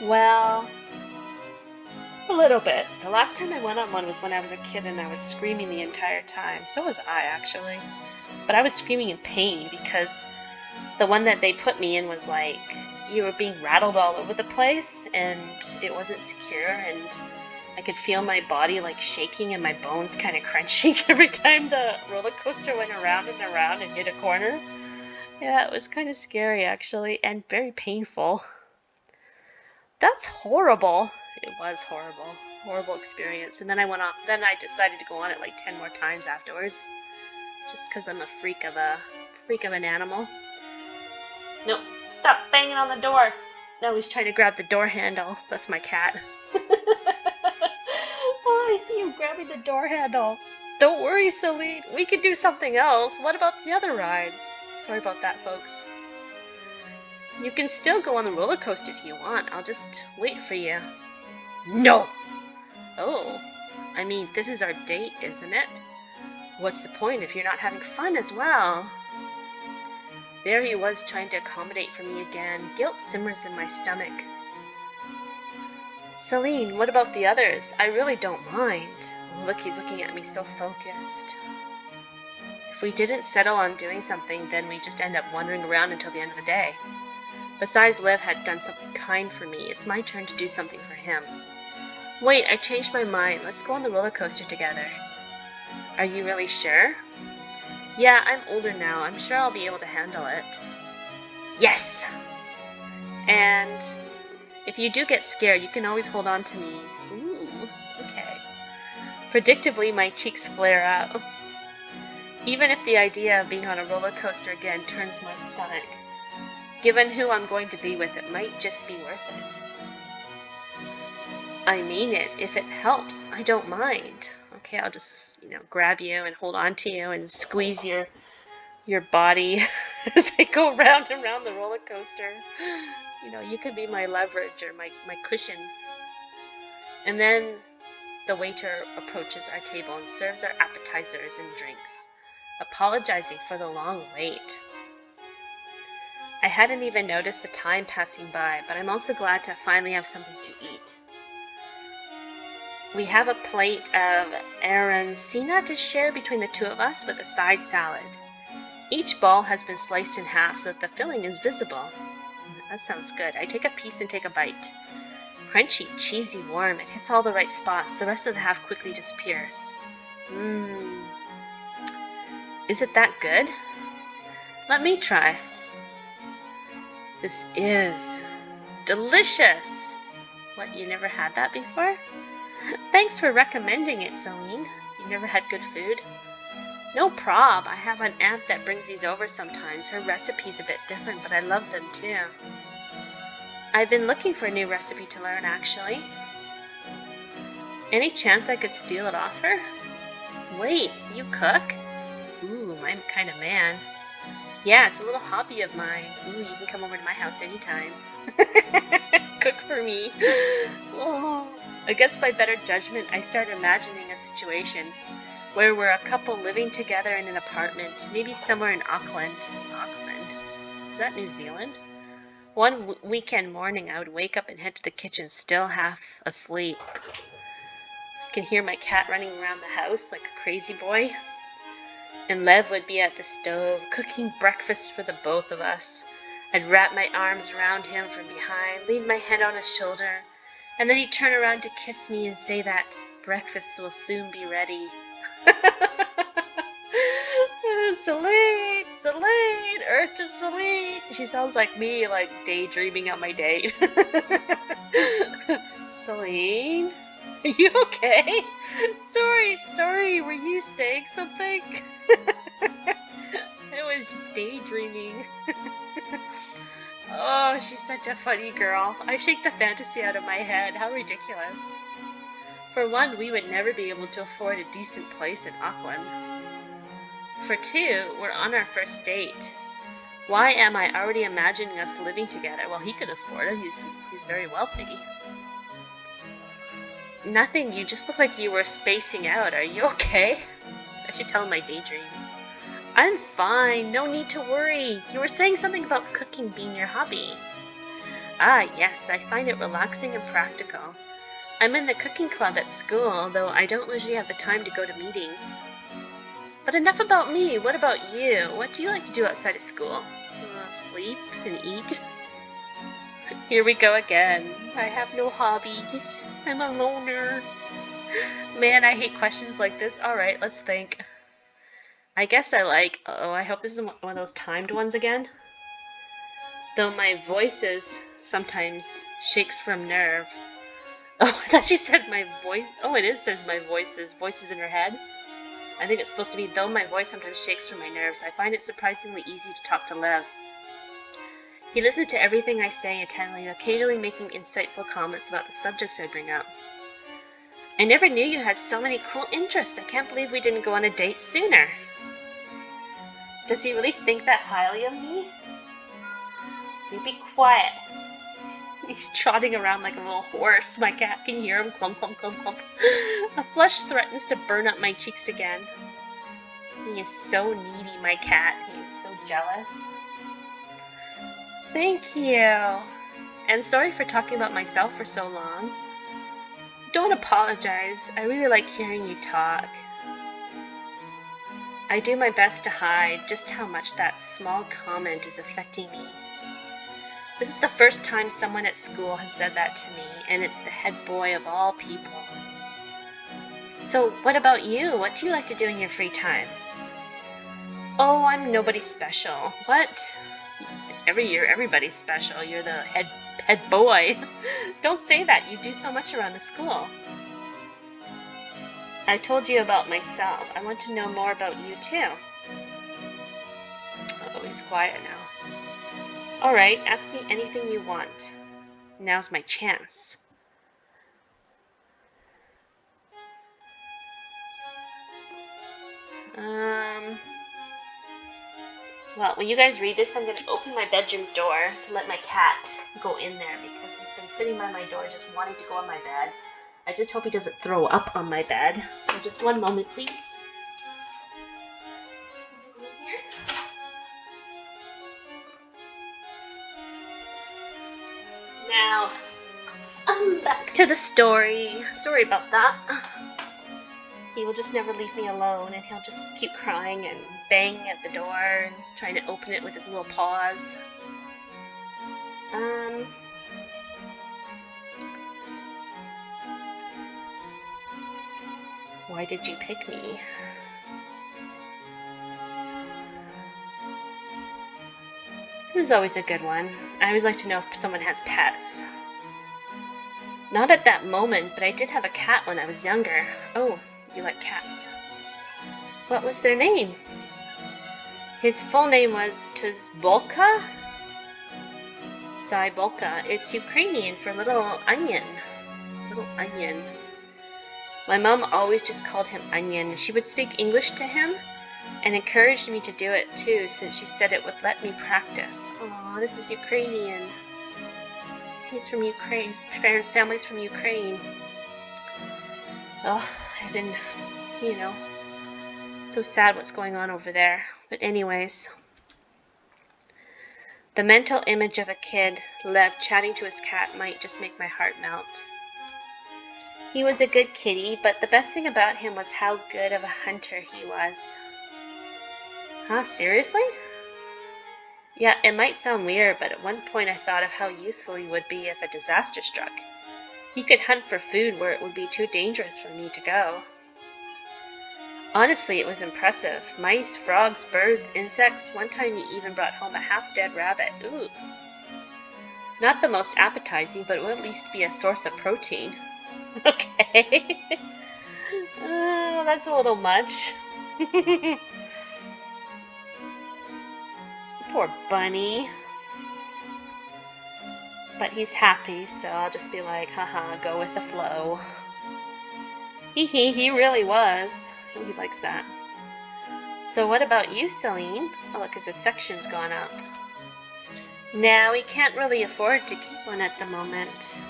A: Well, a little bit. The last time I went on one was when I was a kid and I was screaming the entire time. So was I, actually. But I was screaming in pain because the one that they put me in was like, you were being rattled all over the place and it wasn't secure and I could feel my body like shaking and my bones kind of crunching every time the roller coaster went around and around and hit a corner. Yeah, it was kind of scary actually and very painful. That's horrible. It was horrible. Horrible experience. And then I decided to go on it like 10 more times afterwards. Just because I'm a freak of an animal. No, stop banging on the door. Now he's trying to grab the door handle. That's my cat. Oh, I see him grabbing the door handle. Don't worry, Celine. We could do something else. What about the other rides? Sorry about that, folks. You can still go on the roller coaster if you want. I'll just wait for you. No! Oh, I mean, this is our date, isn't it? What's the point if you're not having fun as well? There he was trying to accommodate for me again. Guilt simmers in my stomach. Celine, what about the others? I really don't mind. Look, he's looking at me so focused. If we didn't settle on doing something, then we just end up wandering around until the end of the day. Besides, Liv had done something kind for me. It's my turn to do something for him. Wait, I changed my mind. Let's go on the roller coaster together. Are you really sure? Yeah, I'm older now. I'm sure I'll be able to handle it. Yes! And if you do get scared, you can always hold on to me. Ooh, okay. Predictably, my cheeks flare up. Even if the idea of being on a roller coaster again turns my stomach. Given who I'm going to be with, it might just be worth it. I mean it. If it helps, I don't mind. Okay, I'll just, grab you and hold on to you and squeeze your body as I go round and round the roller coaster. You could be my leverage or my cushion. And then the waiter approaches our table and serves our appetizers and drinks, apologizing for the long wait. I hadn't even noticed the time passing by, but I'm also glad to finally have something to eat. We have a plate of arancina to share between the two of us with a side salad. Each ball has been sliced in half so that the filling is visible. That sounds good. I take a piece and take a bite. Crunchy, cheesy, warm. It hits all the right spots. The rest of the half quickly disappears. Mmm. Is it that good? Let me try. This is delicious. What, you never had that before? Thanks for recommending it, Celine. You never had good food? No prob. I have an aunt that brings these over sometimes. Her recipe's a bit different, but I love them too. I've been looking for a new recipe to learn, actually. Any chance I could steal it off her? Wait, you cook? Ooh, I'm kind of man. Yeah, it's a little hobby of mine. Ooh, you can come over to my house anytime. Cook for me. Oh. I guess by better judgment, I start imagining a situation where we're a couple living together in an apartment, maybe somewhere in Auckland. Auckland? Is that New Zealand? One weekend morning, I would wake up and head to the kitchen, still half asleep. I can hear my cat running around the house like a crazy boy. And Lev would be at the stove, cooking breakfast for the both of us. I'd wrap my arms around him from behind, lean my head on his shoulder, and then he'd turn around to kiss me and say that breakfast will soon be ready. Celine, Celine, Urcha Celine. She sounds like me, like daydreaming on my date. Celine, are you okay? Sorry, were you saying something? I was just daydreaming. Oh, she's such a funny girl. I shake the fantasy out of my head. How ridiculous. For one, we would never be able to afford a decent place in Auckland. For two, we're on our first date. Why am I already imagining us living together? Well, he could afford it. He's very wealthy. Nothing, you just look like you were spacing out. Are you okay? I should tell him my daydream. I'm fine, no need to worry. You were saying something about cooking being your hobby. Ah, yes, I find it relaxing and practical. I'm in the cooking club at school, though I don't usually have the time to go to meetings. But enough about me, what about you? What do you like to do outside of school? Sleep and eat? Here we go again. I have no hobbies. I'm a loner. Man, I hate questions like this. Alright, let's think. I guess I like... Oh, I hope this is one of those timed ones again. Though my voices sometimes shakes from nerve. Oh, I thought she said my voice... Oh, it is says my voices. Voices in her head. I think it's supposed to be, though my voice sometimes shakes from my nerves, I find it surprisingly easy to talk to Lev. He listens to everything I say attentively, occasionally making insightful comments about the subjects I bring up. I never knew you had so many cool interests. I can't believe we didn't go on a date sooner. Does he really think that highly of me? You be quiet. He's trotting around like a little horse. My cat can hear him clump, clump, clump, clump. A flush threatens to burn up my cheeks again. He is so needy, my cat. He is so jealous. Thank you. And sorry for talking about myself for so long. Don't apologize. I really like hearing you talk. I do my best to hide just how much that small comment is affecting me. This is the first time someone at school has said that to me, and it's the head boy of all people. So, what about you? What do you like to do in your free time? Oh, I'm nobody special. What? Every year, everybody's special. You're the head boy. Don't say that. You do so much around the school. I told you about myself. I want to know more about you, too. Oh, he's quiet now. Alright, ask me anything you want. Now's my chance. Well, when you guys read this, I'm going to open my bedroom door to let my cat go in there because he's been sitting by my door just wanting to go on my bed. I just hope he doesn't throw up on my bed. So just one moment, please. Now, Back to the story. Sorry about that. He will just never leave me alone, and he'll just keep crying and banging at the door and trying to open it with his little paws. Why did you pick me? This is always a good one. I always like to know if someone has pets. Not at that moment, but I did have a cat when I was younger. Oh, you like cats. What was their name? His full name was Tzbolka? Cybolka. It's Ukrainian for little onion. Little onion. My mom always just called him Onion. She would speak English to him and encouraged me to do it too, since she said it would let me practice. Aw, this is Ukrainian. He's from Ukraine. His family's from Ukraine. Oh, I've been, so sad what's going on over there. But anyways, the mental image of a kid, Lev, chatting to his cat might just make my heart melt. He was a good kitty, but the best thing about him was how good of a hunter he was. Huh, seriously? Yeah, it might sound weird, but at one point I thought of how useful he would be if a disaster struck. He could hunt for food where it would be too dangerous for me to go. Honestly, it was impressive. Mice, frogs, birds, insects. One time he even brought home a half-dead rabbit. Ooh. Not the most appetizing, but it will at least be a source of protein. Okay. That's a little much. Poor bunny. But he's happy, so I'll just be like, haha, go with the flow. He really was. Oh, he likes that. So what about you, Celine? Oh, look, his affection's gone up. Now, we can't really afford to keep one at the moment.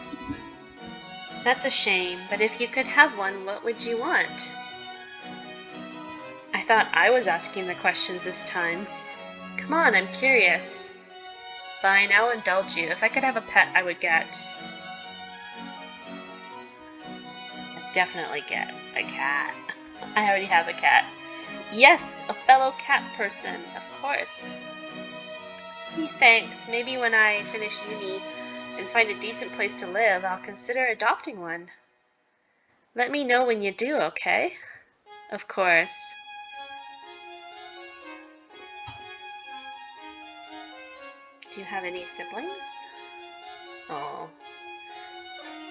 A: That's a shame, but if you could have one, what would you want? I thought I was asking the questions this time. Come on, I'm curious. Fine, I'll indulge you. If I could have a pet, I would get... I'd definitely get a cat. I already have a cat. Yes, a fellow cat person, of course. Thanks. Maybe when I finish uni and find a decent place to live, I'll consider adopting one. Let me know when you do, okay? Of course. Do you have any siblings? Oh.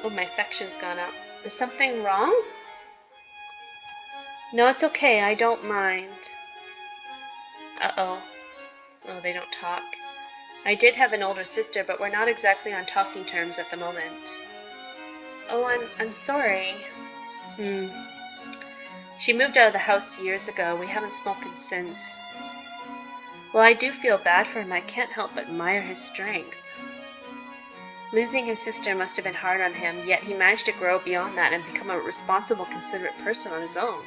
A: Oh, my affection's gone up. Is something wrong? No, it's okay. I don't mind. Uh-oh. Oh, they don't talk. I did have an older sister, but we're not exactly on talking terms at the moment. Oh, I'm sorry. She moved out of the house years ago. We haven't spoken since. Well, I do feel bad for him. I can't help but admire his strength. Losing his sister must have been hard on him, yet he managed to grow beyond that and become a responsible, considerate person on his own.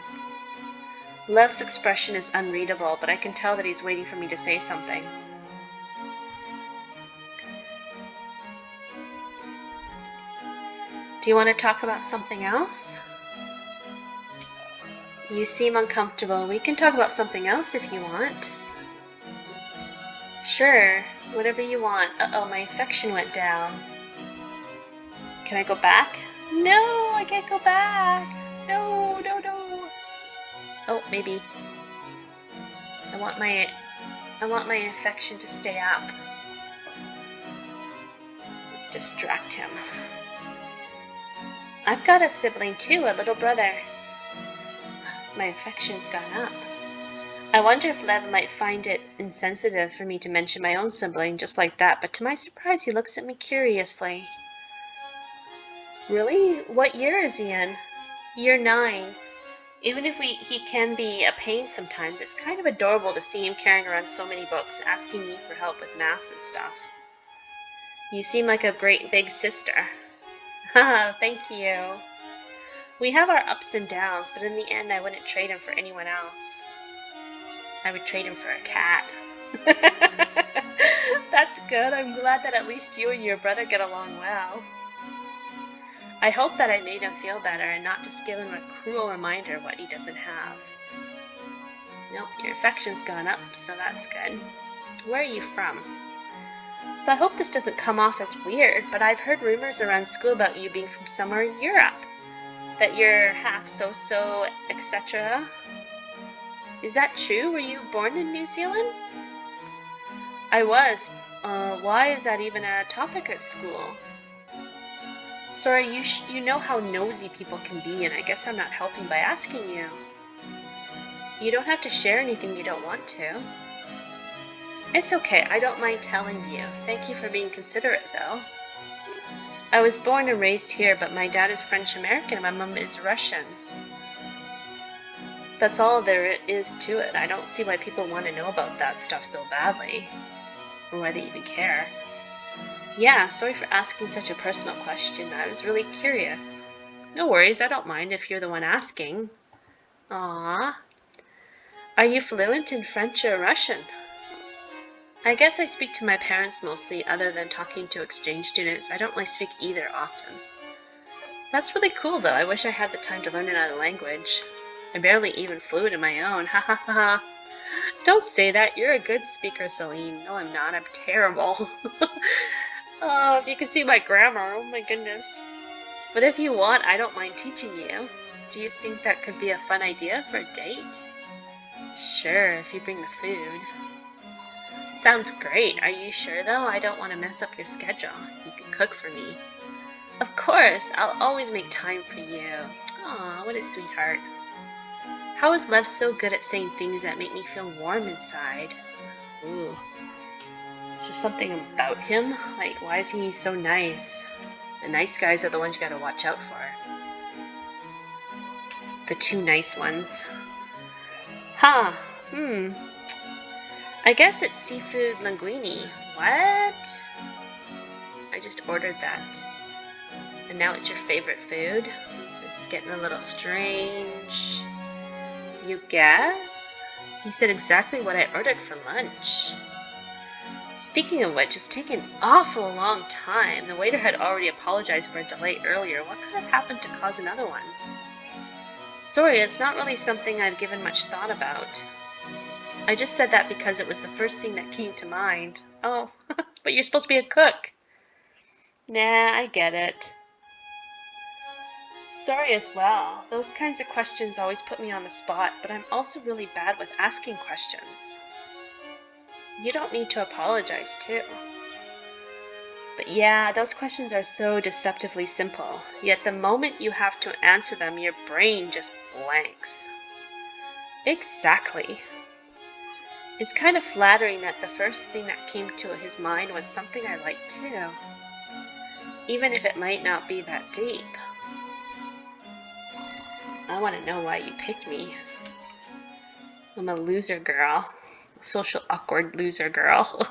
A: Lev's expression is unreadable, but I can tell that he's waiting for me to say something. Do you want to talk about something else? You seem uncomfortable. We can talk about something else if you want. Sure, whatever you want. Uh-oh, my affection went down. Can I go back? No, I can't go back. No. Oh, maybe. I want my affection to stay up. Let's distract him. I've got a sibling too, a little brother. My affection's gone up. I wonder if Lev might find it insensitive for me to mention my own sibling just like that, but to my surprise he looks at me curiously. Really? What year is he in? Year 9. Even if he can be a pain sometimes, it's kind of adorable to see him carrying around so many books, asking me for help with maths and stuff. You seem like a great big sister. Haha, thank you. We have our ups and downs, but in the end I wouldn't trade him for anyone else. I would trade him for a cat. That's good. I'm glad that at least you and your brother get along well. I hope that I made him feel better and not just give him a cruel reminder of what he doesn't have. Nope, your affection's gone up, so that's good. Where are you from? So I hope this doesn't come off as weird, but I've heard rumors around school about you being from somewhere in Europe. That you're half so-so, etc. Is that true? Were you born in New Zealand? I was. Why is that even a topic at school? Sorry, you know how nosy people can be, and I guess I'm not helping by asking you. You don't have to share anything you don't want to. It's okay, I don't mind telling you. Thank you for being considerate, though. I was born and raised here, but my dad is French-American and my mom is Russian. That's all there is to it. I don't see why people want to know about that stuff so badly. Or why they even care. Yeah, sorry for asking such a personal question. I was really curious. No worries, I don't mind if you're the one asking. Aww. Are you fluent in French or Russian? I guess I speak to my parents mostly, other than talking to exchange students. I don't really speak either often. That's really cool though. I wish I had the time to learn another language. I'm barely even fluent in my own. Ha ha ha ha. Don't say that. You're a good speaker, Celine. No, I'm not. I'm terrible. Oh, if you could see my grammar. Oh my goodness. But if you want, I don't mind teaching you. Do you think that could be a fun idea for a date? Sure, if you bring the food. Sounds great. Are you sure though? I don't want to mess up your schedule. You can cook for me. Of course, I'll always make time for you. Aw, what a sweetheart. How is Lev so good at saying things that make me feel warm inside? Ooh. Is there something about him? Like, why is he so nice? The nice guys are the ones you gotta watch out for. The two nice ones. Huh. I guess it's seafood linguine. What? I just ordered that. And now it's your favorite food? This is getting a little strange. You guess? You said exactly what I ordered for lunch. Speaking of which, it's taken an awful long time. The waiter had already apologized for a delay earlier. What could have happened to cause another one? Sorry, it's not really something I've given much thought about. I just said that because it was the first thing that came to mind. Oh, but you're supposed to be a cook. Nah, I get it. Sorry as well. Those kinds of questions always put me on the spot, but I'm also really bad with asking questions. You don't need to apologize, too. But yeah, those questions are so deceptively simple, yet the moment you have to answer them, your brain just blanks. Exactly. It's kind of flattering that the first thing that came to his mind was something I like too. Even if it might not be that deep. I want to know why you picked me. I'm a loser girl. A social awkward loser girl.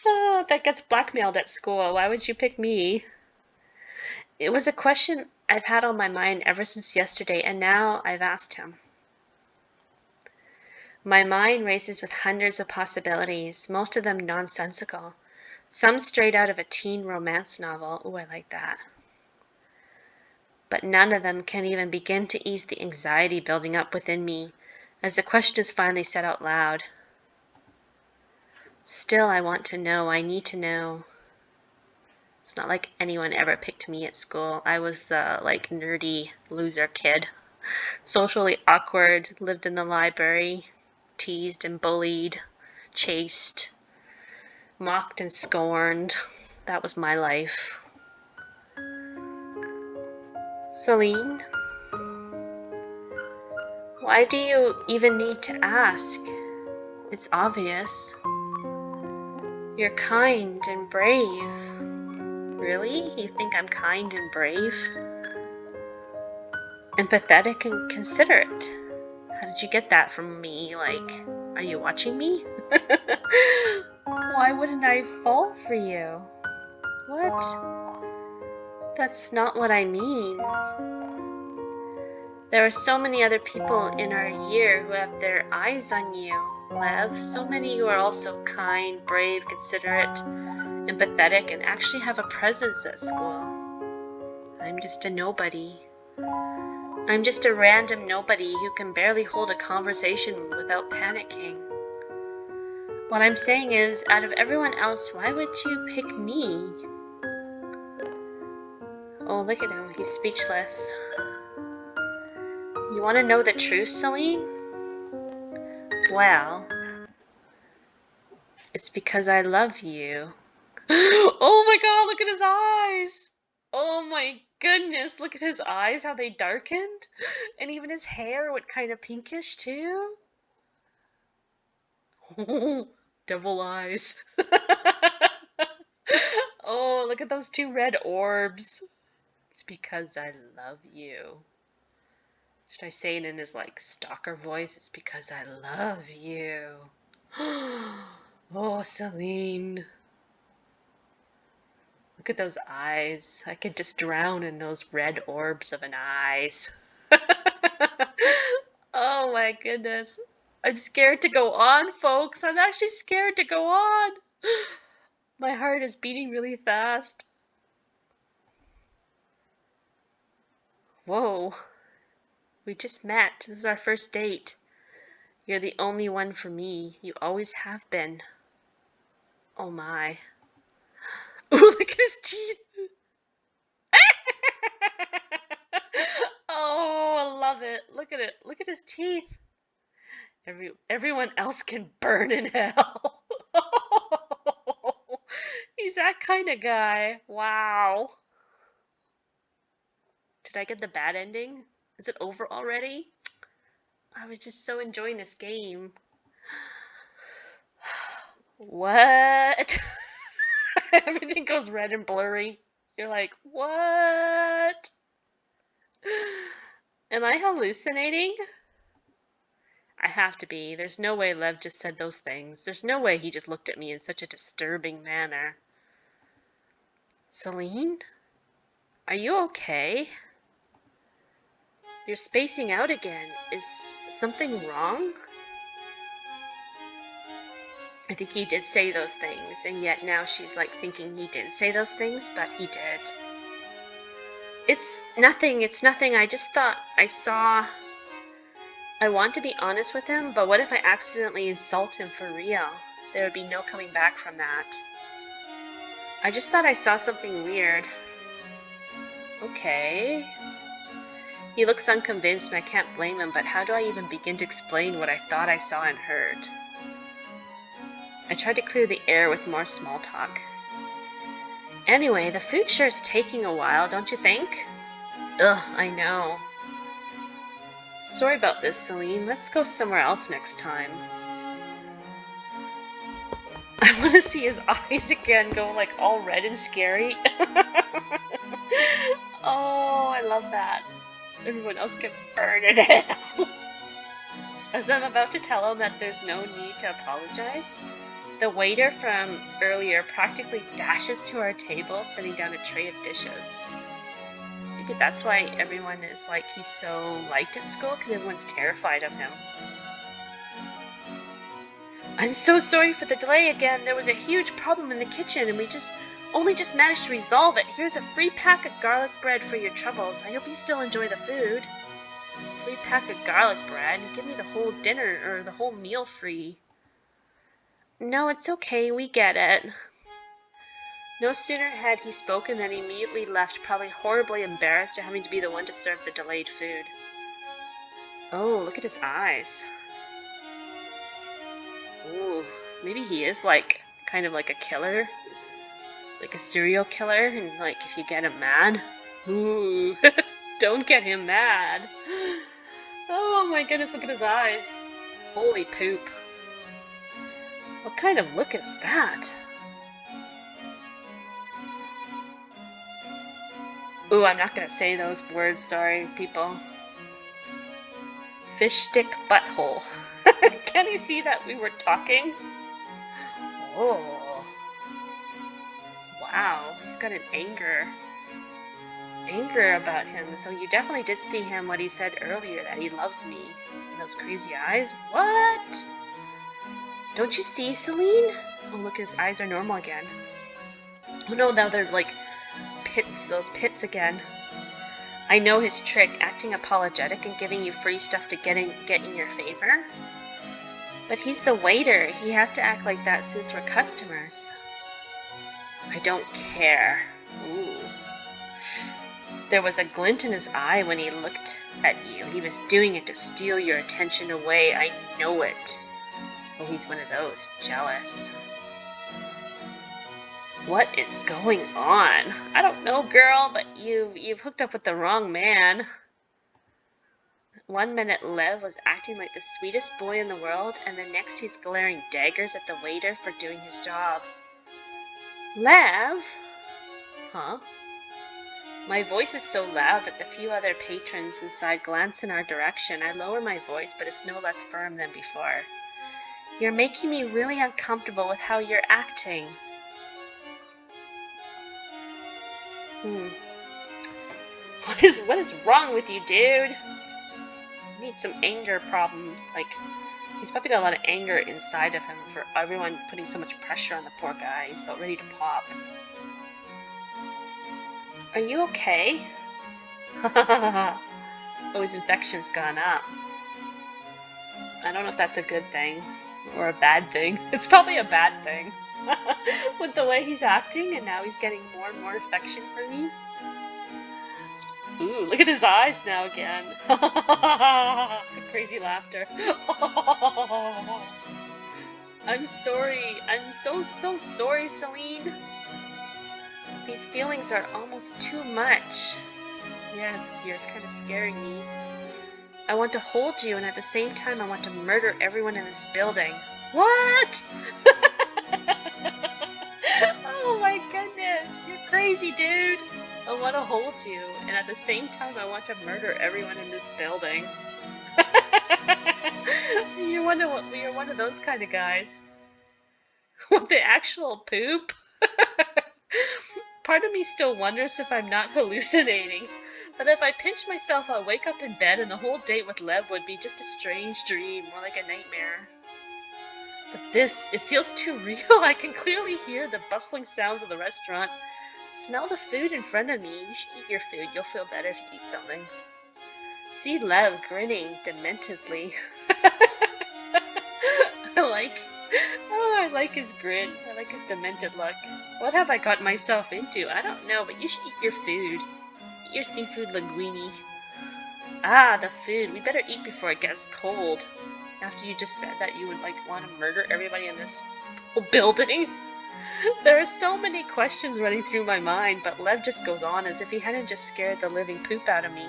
A: Oh, that gets blackmailed at school. Why would you pick me? It was a question I've had on my mind ever since yesterday, and now I've asked him. My mind races with hundreds of possibilities, most of them nonsensical. Some straight out of a teen romance novel. Ooh, I like that. But none of them can even begin to ease the anxiety building up within me as the question is finally said out loud. Still, I want to know. I need to know. It's not like anyone ever picked me at school. I was the, nerdy loser kid. Socially awkward, lived in the library, teased and bullied, chased, mocked and scorned. That was my life. Celine, why do you even need to ask? It's obvious. You're kind and brave. Really? You think I'm kind and brave? Empathetic and considerate. How did you get that from me? Are you watching me? Why wouldn't I fall for you? What? That's not what I mean. There are so many other people in our year who have their eyes on you, Lev. So many who are also kind, brave, considerate, empathetic, and actually have a presence at school. I'm just a nobody. I'm just a random nobody who can barely hold a conversation without panicking. What I'm saying is, out of everyone else, why would you pick me? Oh, look at him. He's speechless. You want to know the truth, Celine? Well, it's because I love you. Oh my god, look at his eyes! Oh my goodness, look at his eyes, how they darkened. And even his hair went kind of pinkish too. Devil eyes. Oh, look at those two red orbs. It's because I love you. Should I say it in his like stalker voice? It's because I love you. Oh, Celine. Look at those eyes. I could just drown in those red orbs of an eyes. Oh my goodness. I'm scared to go on, folks. I'm actually scared to go on. My heart is beating really fast. Whoa. We just met. This is our first date. You're the only one for me. You always have been. Oh my. Ooh, look at his teeth. Oh, I love it. Look at it. Look at his teeth. Everyone else can burn in hell. He's that kind of guy. Wow. Did I get the bad ending? Is it over already? I was just so enjoying this game. What? Everything goes red and blurry. You're like, what? Am I hallucinating? I have to be. There's no way Lev just said those things. There's no way he just looked at me in such a disturbing manner. Celine? Are you okay? You're spacing out again. Is something wrong? I think he did say those things, and yet now she's like thinking he didn't say those things, but he did. It's nothing. I just thought I saw... I want to be honest with him, but what if I accidentally insult him for real? There would be no coming back from that. I just thought I saw something weird. Okay. He looks unconvinced and I can't blame him, but how do I even begin to explain what I thought I saw and heard? I tried to clear the air with more small talk. Anyway, the food sure is taking a while, don't you think? Ugh, I know. Sorry about this, Celine. Let's go somewhere else next time. I want to see his eyes again go like all red and scary. Oh, I love that. Everyone else can burn in hell. As I'm about to tell him that there's no need to apologize, the waiter from earlier practically dashes to our table, setting down a tray of dishes. Maybe that's why everyone is like, he's so liked at school, because everyone's terrified of him. I'm so sorry for the delay again. There was a huge problem in the kitchen and we only just managed to resolve it. Here's a free pack of garlic bread for your troubles. I hope you still enjoy the food. Free pack of garlic bread? Give me the whole dinner or the whole meal free. No, it's okay. We get it. No sooner had he spoken than he immediately left, probably horribly embarrassed at having to be the one to serve the delayed food. Oh, look at his eyes. Ooh, maybe he is like, kind of like a killer. Like a serial killer, and like if you get him mad. Ooh, don't get him mad. Oh my goodness, look at his eyes. Holy poop. What kind of look is that? Ooh, I'm not gonna say those words, sorry, people. Fish stick butthole. Can he see that we were talking? Oh. Wow, he's got an anger about him. So you definitely did see him what he said earlier, that he loves me. And those crazy eyes? What? Don't you see, Celine? Oh, look, his eyes are normal again. Oh no, now they're like those pits again. I know his trick, acting apologetic and giving you free stuff to get in your favor. But he's the waiter. He has to act like that since we're customers. I don't care. Ooh. There was a glint in his eye when he looked at you. He was doing it to steal your attention away. I know it. Oh, he's one of those. Jealous. What is going on? I don't know, girl, but you've hooked up with the wrong man. 1 minute Lev was acting like the sweetest boy in the world, and the next he's glaring daggers at the waiter for doing his job. Lev? Huh? My voice is so loud that the few other patrons inside glance in our direction. I lower my voice, but it's no less firm than before. You're making me really uncomfortable with how you're acting. What is wrong with you, dude? You need some anger problems. Like, he's probably got a lot of anger inside of him for everyone putting so much pressure on the poor guy. He's about ready to pop. Are you okay? Oh, his infection's gone up. I don't know if that's a good thing or a bad thing. It's probably a bad thing. With the way he's acting, and now he's getting more and more affection for me. Ooh, look at his eyes now again. Crazy laughter. I'm sorry. I'm so sorry, Celine. These feelings are almost too much. Yes, you're kind of scaring me. I want to hold you, and at the same time I want to murder everyone in this building. What? Oh my goodness, you're crazy, dude. I want to hold you, and at the same time I want to murder everyone in this building. You're one of those kind of guys. With the actual poop? Part of me still wonders if I'm not hallucinating. But if I pinch myself, I'll wake up in bed and the whole date with Lev would be just a strange dream, more like a nightmare. But this, it feels too real. I can clearly hear the bustling sounds of the restaurant. Smell the food in front of me. You should eat your food. You'll feel better if you eat something. See Lev grinning dementedly. I like his grin. I like his demented look. What have I got myself into? I don't know, but you should eat your food. Eat your seafood linguine. Ah, the food. We better eat before it gets cold. After you just said that you would want to murder everybody in this building. There are so many questions running through my mind, but Lev just goes on as if he hadn't just scared the living poop out of me.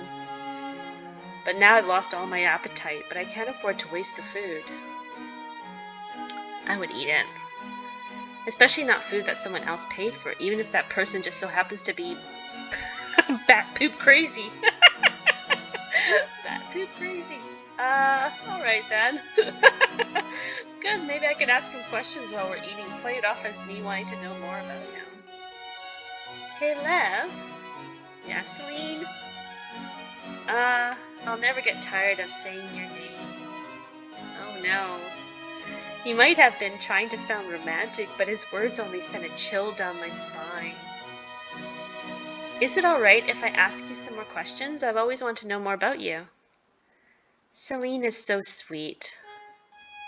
A: But now I've lost all my appetite, but I can't afford to waste the food. I would eat it. Especially not food that someone else paid for, even if that person just so happens to be bat poop crazy. Bat poop crazy. Alright then. Good, maybe I could ask him questions while we're eating. Play it off as me wanting to know more about him. Hey, Lev? Yeah, Celine? I'll never get tired of saying your name. Oh no. He might have been trying to sound romantic, but his words only sent a chill down my spine. Is it alright if I ask you some more questions? I've always wanted to know more about you. Celine is so sweet.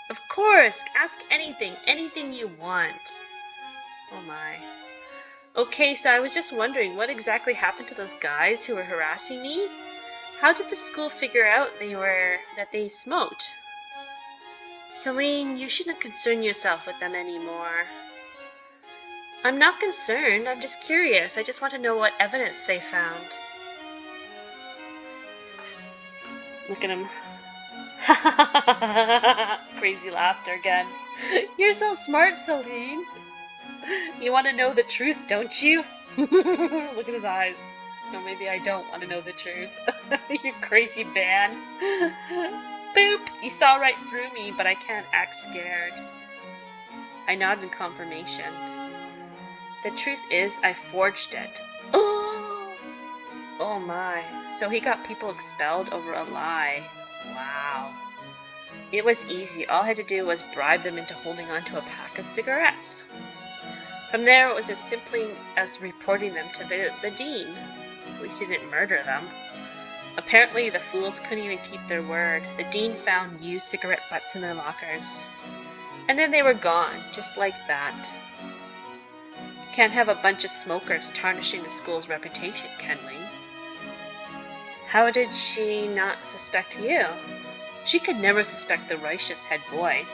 A: Of course! Ask anything you want. Oh my. Okay, so I was just wondering, what exactly happened to those guys who were harassing me? How did the school figure out that they smoked? Celine, you shouldn't concern yourself with them anymore. I'm not concerned, I'm just curious. I just want to know what evidence they found. Look at him. Crazy laughter again. You're so smart, Celine. You want to know the truth, don't you? Look at his eyes. No, maybe I don't want to know the truth. You crazy man. Boop! You saw right through me, but I can't act scared. I nod in confirmation. The truth is, I forged it. Oh my. So he got people expelled over a lie. Wow. It was easy. All I had to do was bribe them into holding on to a pack of cigarettes. From there, it was as simply as reporting them to the dean. At least he didn't murder them. Apparently, the fools couldn't even keep their word. The dean found used cigarette butts in their lockers. And then they were gone, just like that. Can't have a bunch of smokers tarnishing the school's reputation, can we? How did she not suspect you? She could never suspect the righteous head boy,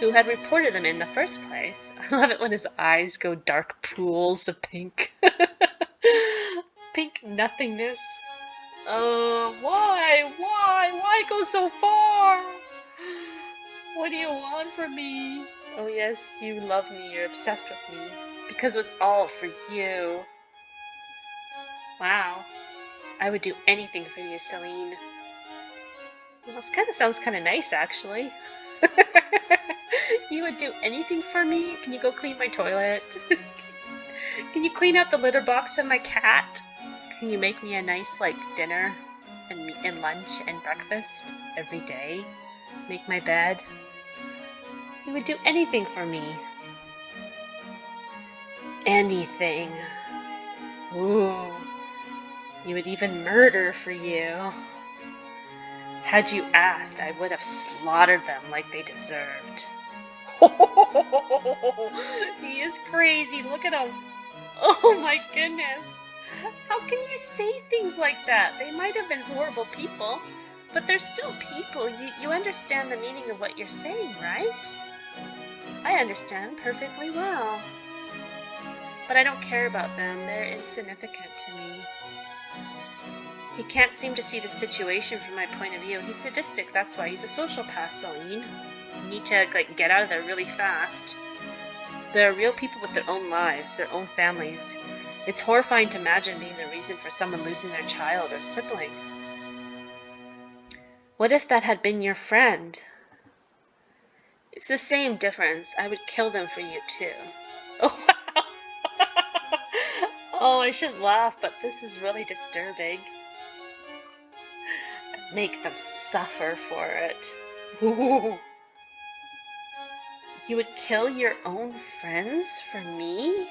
A: who had reported them in the first place. I love it when his eyes go dark pools of pink. Pink nothingness. Why go so far? What do you want from me? Oh yes, you love me, you're obsessed with me. Because it was all for you. Wow. I would do anything for you, Celine. Well, this kind of sounds kind of nice, actually. You would do anything for me? Can you go clean my toilet? Can you clean out the litter box of my cat? Can you make me a nice, dinner and lunch and breakfast every day? Make my bed? You would do anything for me. Anything. Ooh. You would even murder for you. Had you asked, I would have slaughtered them like they deserved. He is crazy. Look at him. Oh my goodness. How can you say things like that? They might have been horrible people, but they're still people. You understand the meaning of what you're saying, right? I understand perfectly well. But I don't care about them. They're insignificant to me. He can't seem to see the situation from my point of view. He's sadistic, that's why. He's a sociopath, Celine. You need to, get out of there really fast. There are real people with their own lives, their own families. It's horrifying to imagine being the reason for someone losing their child or sibling. What if that had been your friend? It's the same difference. I would kill them for you, too. Oh, wow. Oh, I shouldn't laugh, but this is really disturbing. Make them suffer for it. Ooh. You would kill your own friends for me?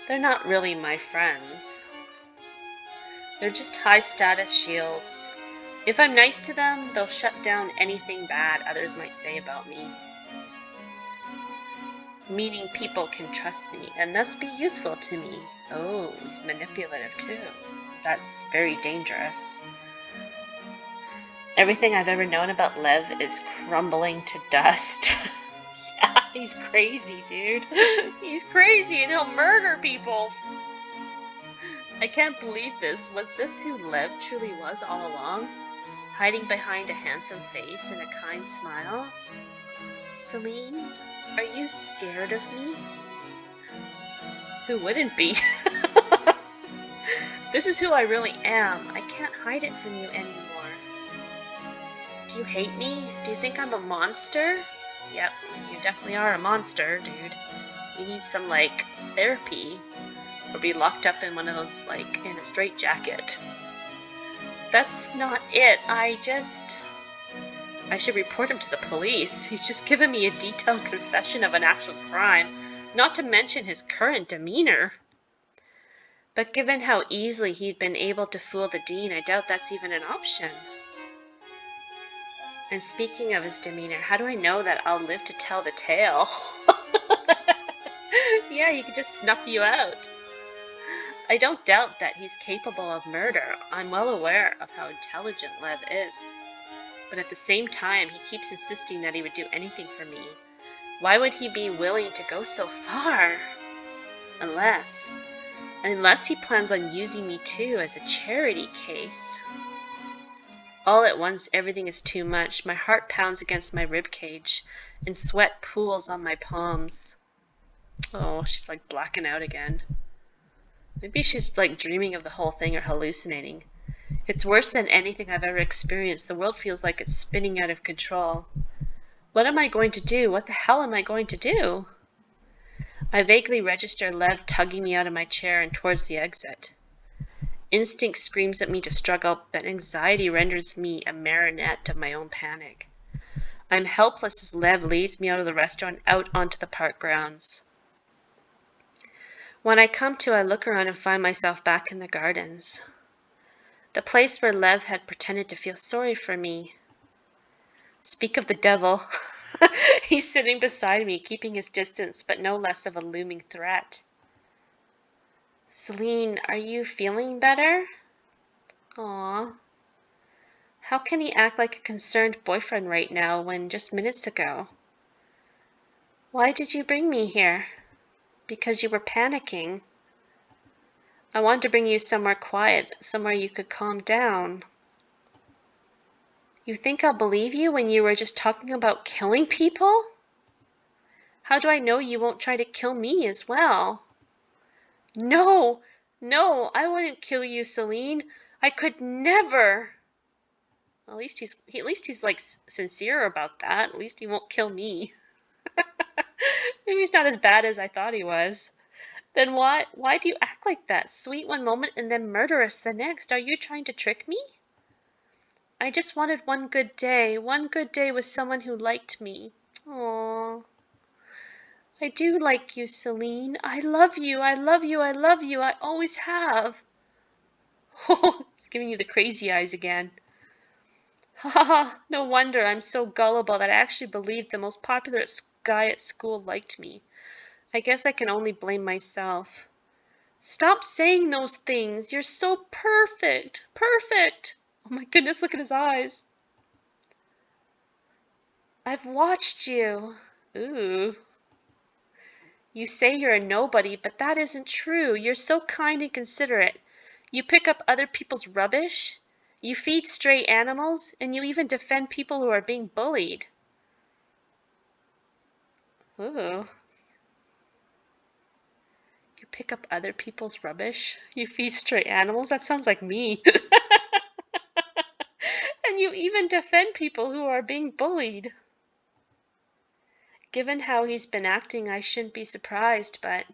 A: They're not really my friends. They're just high-status shields. If I'm nice to them, they'll shut down anything bad others might say about me. Meaning people can trust me and thus be useful to me. Oh, he's manipulative too. That's very dangerous. Everything I've ever known about Lev is crumbling to dust. Yeah, he's crazy, dude. He's crazy and he'll murder people. I can't believe this. Was this who Lev truly was all along? Hiding behind a handsome face and a kind smile? Celine, are you scared of me? Who wouldn't be? This is who I really am. I can't hide it from you anymore. Do you hate me? Do you think I'm a monster? Yep, you definitely are a monster, dude. You need some, therapy. Or be locked up in one of those, in a straitjacket. That's not it. I should report him to the police. He's just given me a detailed confession of an actual crime, not to mention his current demeanor. But given how easily he'd been able to fool the dean, I doubt that's even an option. And speaking of his demeanor, how do I know that I'll live to tell the tale? Yeah, he could just snuff you out. I don't doubt that he's capable of murder. I'm well aware of how intelligent Lev is. But at the same time, he keeps insisting that he would do anything for me. Why would he be willing to go so far? Unless he plans on using me too as a charity case. All at once, everything is too much. My heart pounds against my ribcage, and sweat pools on my palms. Oh, she's blacking out again. Maybe she's dreaming of the whole thing or hallucinating. It's worse than anything I've ever experienced. The world feels like it's spinning out of control. What am I going to do? What the hell am I going to do? I vaguely register Lev tugging me out of my chair and towards the exit. Instinct screams at me to struggle, but anxiety renders me a marionette of my own panic. I'm helpless as Lev leads me out of the restaurant out onto the park grounds. When I come to, I look around and find myself back in the gardens. The place where Lev had pretended to feel sorry for me. Speak of the devil. He's sitting beside me, keeping his distance, but no less of a looming threat. Celine, are you feeling better? Aw. How can he act like a concerned boyfriend right now when just minutes ago? Why did you bring me here? Because you were panicking. I wanted to bring you somewhere quiet, somewhere you could calm down. You think I'll believe you when you were just talking about killing people? How do I know you won't try to kill me as well? No, I wouldn't kill you, Celine. I could never. At least he's like sincere about that. At least he won't kill me. Maybe he's not as bad as I thought he was. Then why do you act like that? Sweet one moment and then murderous the next. Are you trying to trick me? I just wanted one good day with someone who liked me. Aww. I do like you, Celine. I love you. I always have. Oh, it's giving you the crazy eyes again. Ha ha ha, no wonder I'm so gullible that I actually believed the most popular guy at school liked me. I guess I can only blame myself. Stop saying those things. You're so perfect. Perfect. Oh my goodness, look at his eyes. I've watched you. Ooh. You say you're a nobody, but that isn't true. You're so kind and considerate. You pick up other people's rubbish. You feed stray animals, and you even defend people who are being bullied. Ooh. You pick up other people's rubbish? You feed stray animals? That sounds like me. And you even defend people who are being bullied. Given how he's been acting, I shouldn't be surprised, but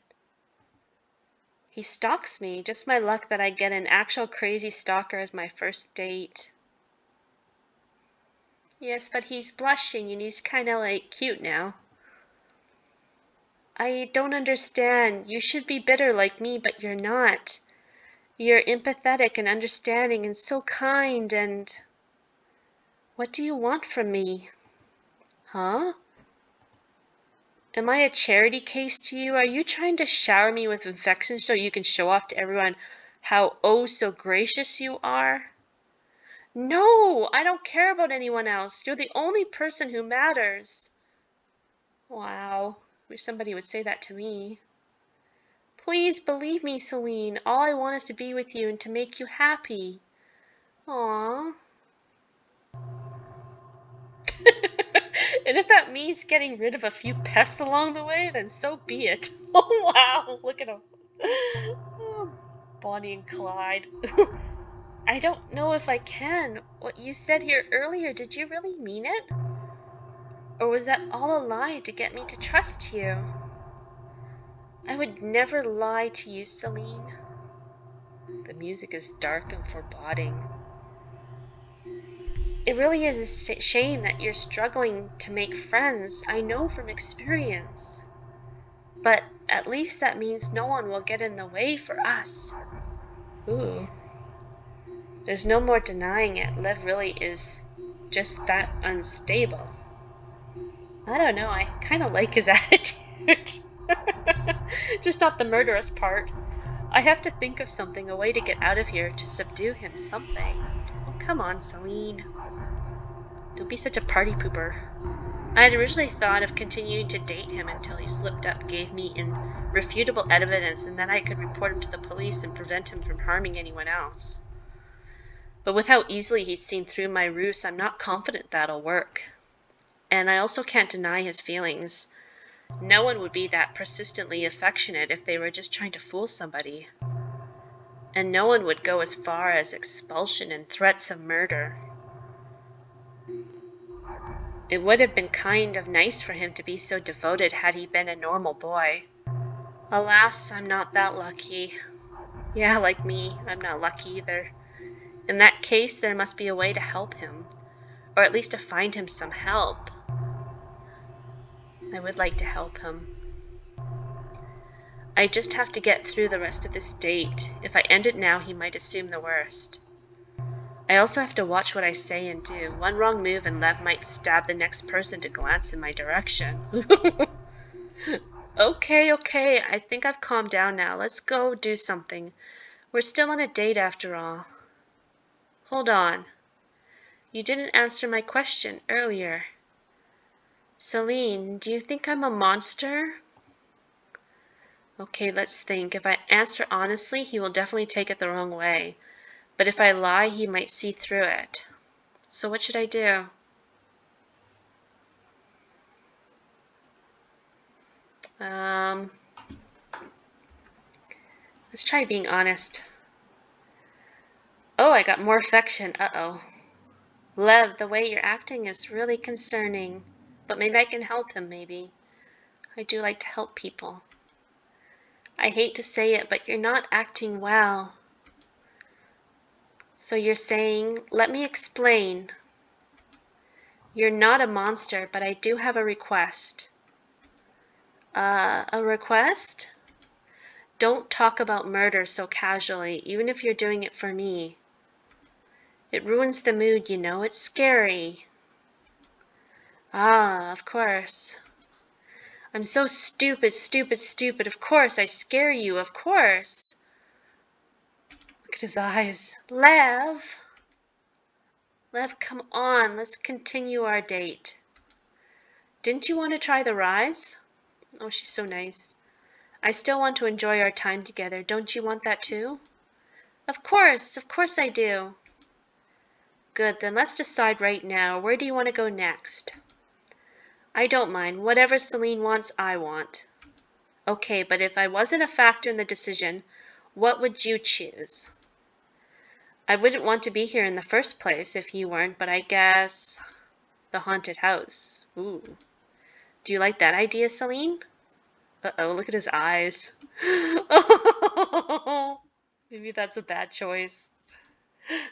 A: he stalks me. Just my luck that I get an actual crazy stalker as my first date. Yes, but he's blushing and he's kind of like cute now. I don't understand. You should be bitter like me, but you're not. You're empathetic and understanding and so kind and... What do you want from me? Huh? Am I a charity case to you? Are you trying to shower me with affection so you can show off to everyone how oh so gracious you are? No, I don't care about anyone else. You're the only person who matters. Wow, wish somebody would say that to me. Please believe me, Celine. All I want is to be with you and to make you happy. Aww. And if that means getting rid of a few pests along the way, then so be it. Oh, wow. Look at him. Oh, Bonnie and Clyde. I don't know if I can. What you said here earlier, did you really mean it? Or was that all a lie to get me to trust you? I would never lie to you, Celine. The music is dark and foreboding. It really is a shame that you're struggling to make friends, I know from experience. But at least that means no one will get in the way for us. Ooh. There's no more denying it. Lev really is just that unstable. I don't know, I kind of like his attitude. Just not the murderous part. I have to think of something, a way to get out of here, to subdue him, something. Oh, come on, Celine. Don't be such a party pooper. I had originally thought of continuing to date him until he slipped up, gave me irrefutable evidence, and then I could report him to the police and prevent him from harming anyone else. But with how easily he's seen through my ruse, I'm not confident that'll work. And I also can't deny his feelings. No one would be that persistently affectionate if they were just trying to fool somebody. And no one would go as far as expulsion and threats of murder. It would have been kind of nice for him to be so devoted had he been a normal boy. Alas, I'm not that lucky. Yeah, like me, I'm not lucky either. In that case, there must be a way to help him, or at least to find him some help. I would like to help him. I just have to get through the rest of this date. If I end it now, he might assume the worst. I also have to watch what I say and do. One wrong move and Lev might stab the next person to glance in my direction. Okay, I think I've calmed down now. Let's go do something. We're still on a date after all. Hold on. You didn't answer my question earlier. Celine, do you think I'm a monster? Okay, let's think. If I answer honestly, he will definitely take it the wrong way. But if I lie, he might see through it. So what should I do? Let's try being honest. Oh, I got more affection. Uh-oh. Lev, the way you're acting is really concerning. But maybe I can help him, maybe. I do like to help people. I hate to say it, but you're not acting well. So you're saying, let me explain. You're not a monster, but I do have a request. A request? Don't talk about murder so casually, even if you're doing it for me. It ruins the mood, you know. It's scary. Ah, of course. I'm so stupid. Of course, I scare you, of course. Look at his eyes. Lev, come on. Let's continue our date. Didn't you want to try the rides? Oh, she's so nice. I still want to enjoy our time together. Don't you want that too? Of course I do. Good, then let's decide right now. Where do you want to go next? I don't mind. Whatever Celine wants, I want. Okay, but if I wasn't a factor in the decision, what would you choose? I wouldn't want to be here in the first place if you weren't, but I guess the haunted house. Ooh. Do you like that idea, Celine? Uh-oh, look at his eyes. Oh, maybe that's a bad choice.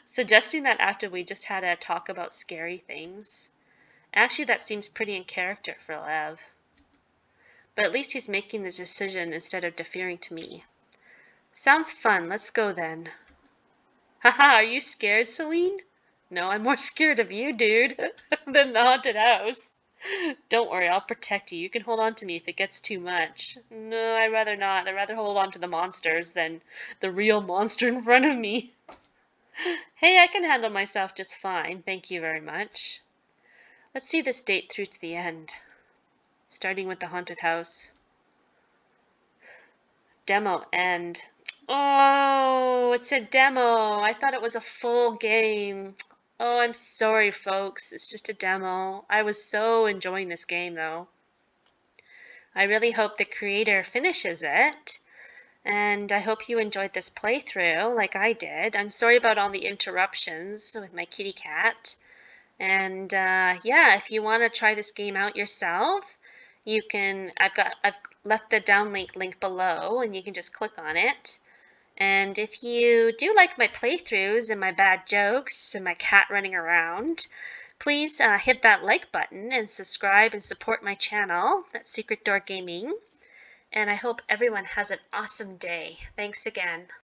A: Suggesting that after we just had a talk about scary things. Actually, that seems pretty in character for Lev. But at least he's making the decision instead of deferring to me. Sounds fun. Let's go then. Haha, are you scared, Celine? No, I'm more scared of you, dude, than the haunted house. Don't worry, I'll protect you. You can hold on to me if it gets too much. No, I'd rather not. I'd rather hold on to the monsters than the real monster in front of me. Hey, I can handle myself just fine. Thank you very much. Let's see this date through to the end. Starting with the haunted house. Demo end. Oh, it's a demo. I thought it was a full game. Oh, I'm sorry, folks. It's just a demo. I was so enjoying this game, though. I really hope the creator finishes it. And I hope you enjoyed this playthrough like I did. I'm sorry about all the interruptions with my kitty cat. And yeah, if you want to try this game out yourself, you can. I've left the downlink link below, and you can just click on it. And if you do like my playthroughs and my bad jokes and my cat running around, please hit that like button and subscribe and support my channel. That's SecretDoorGaming. And I hope everyone has an awesome day. Thanks again.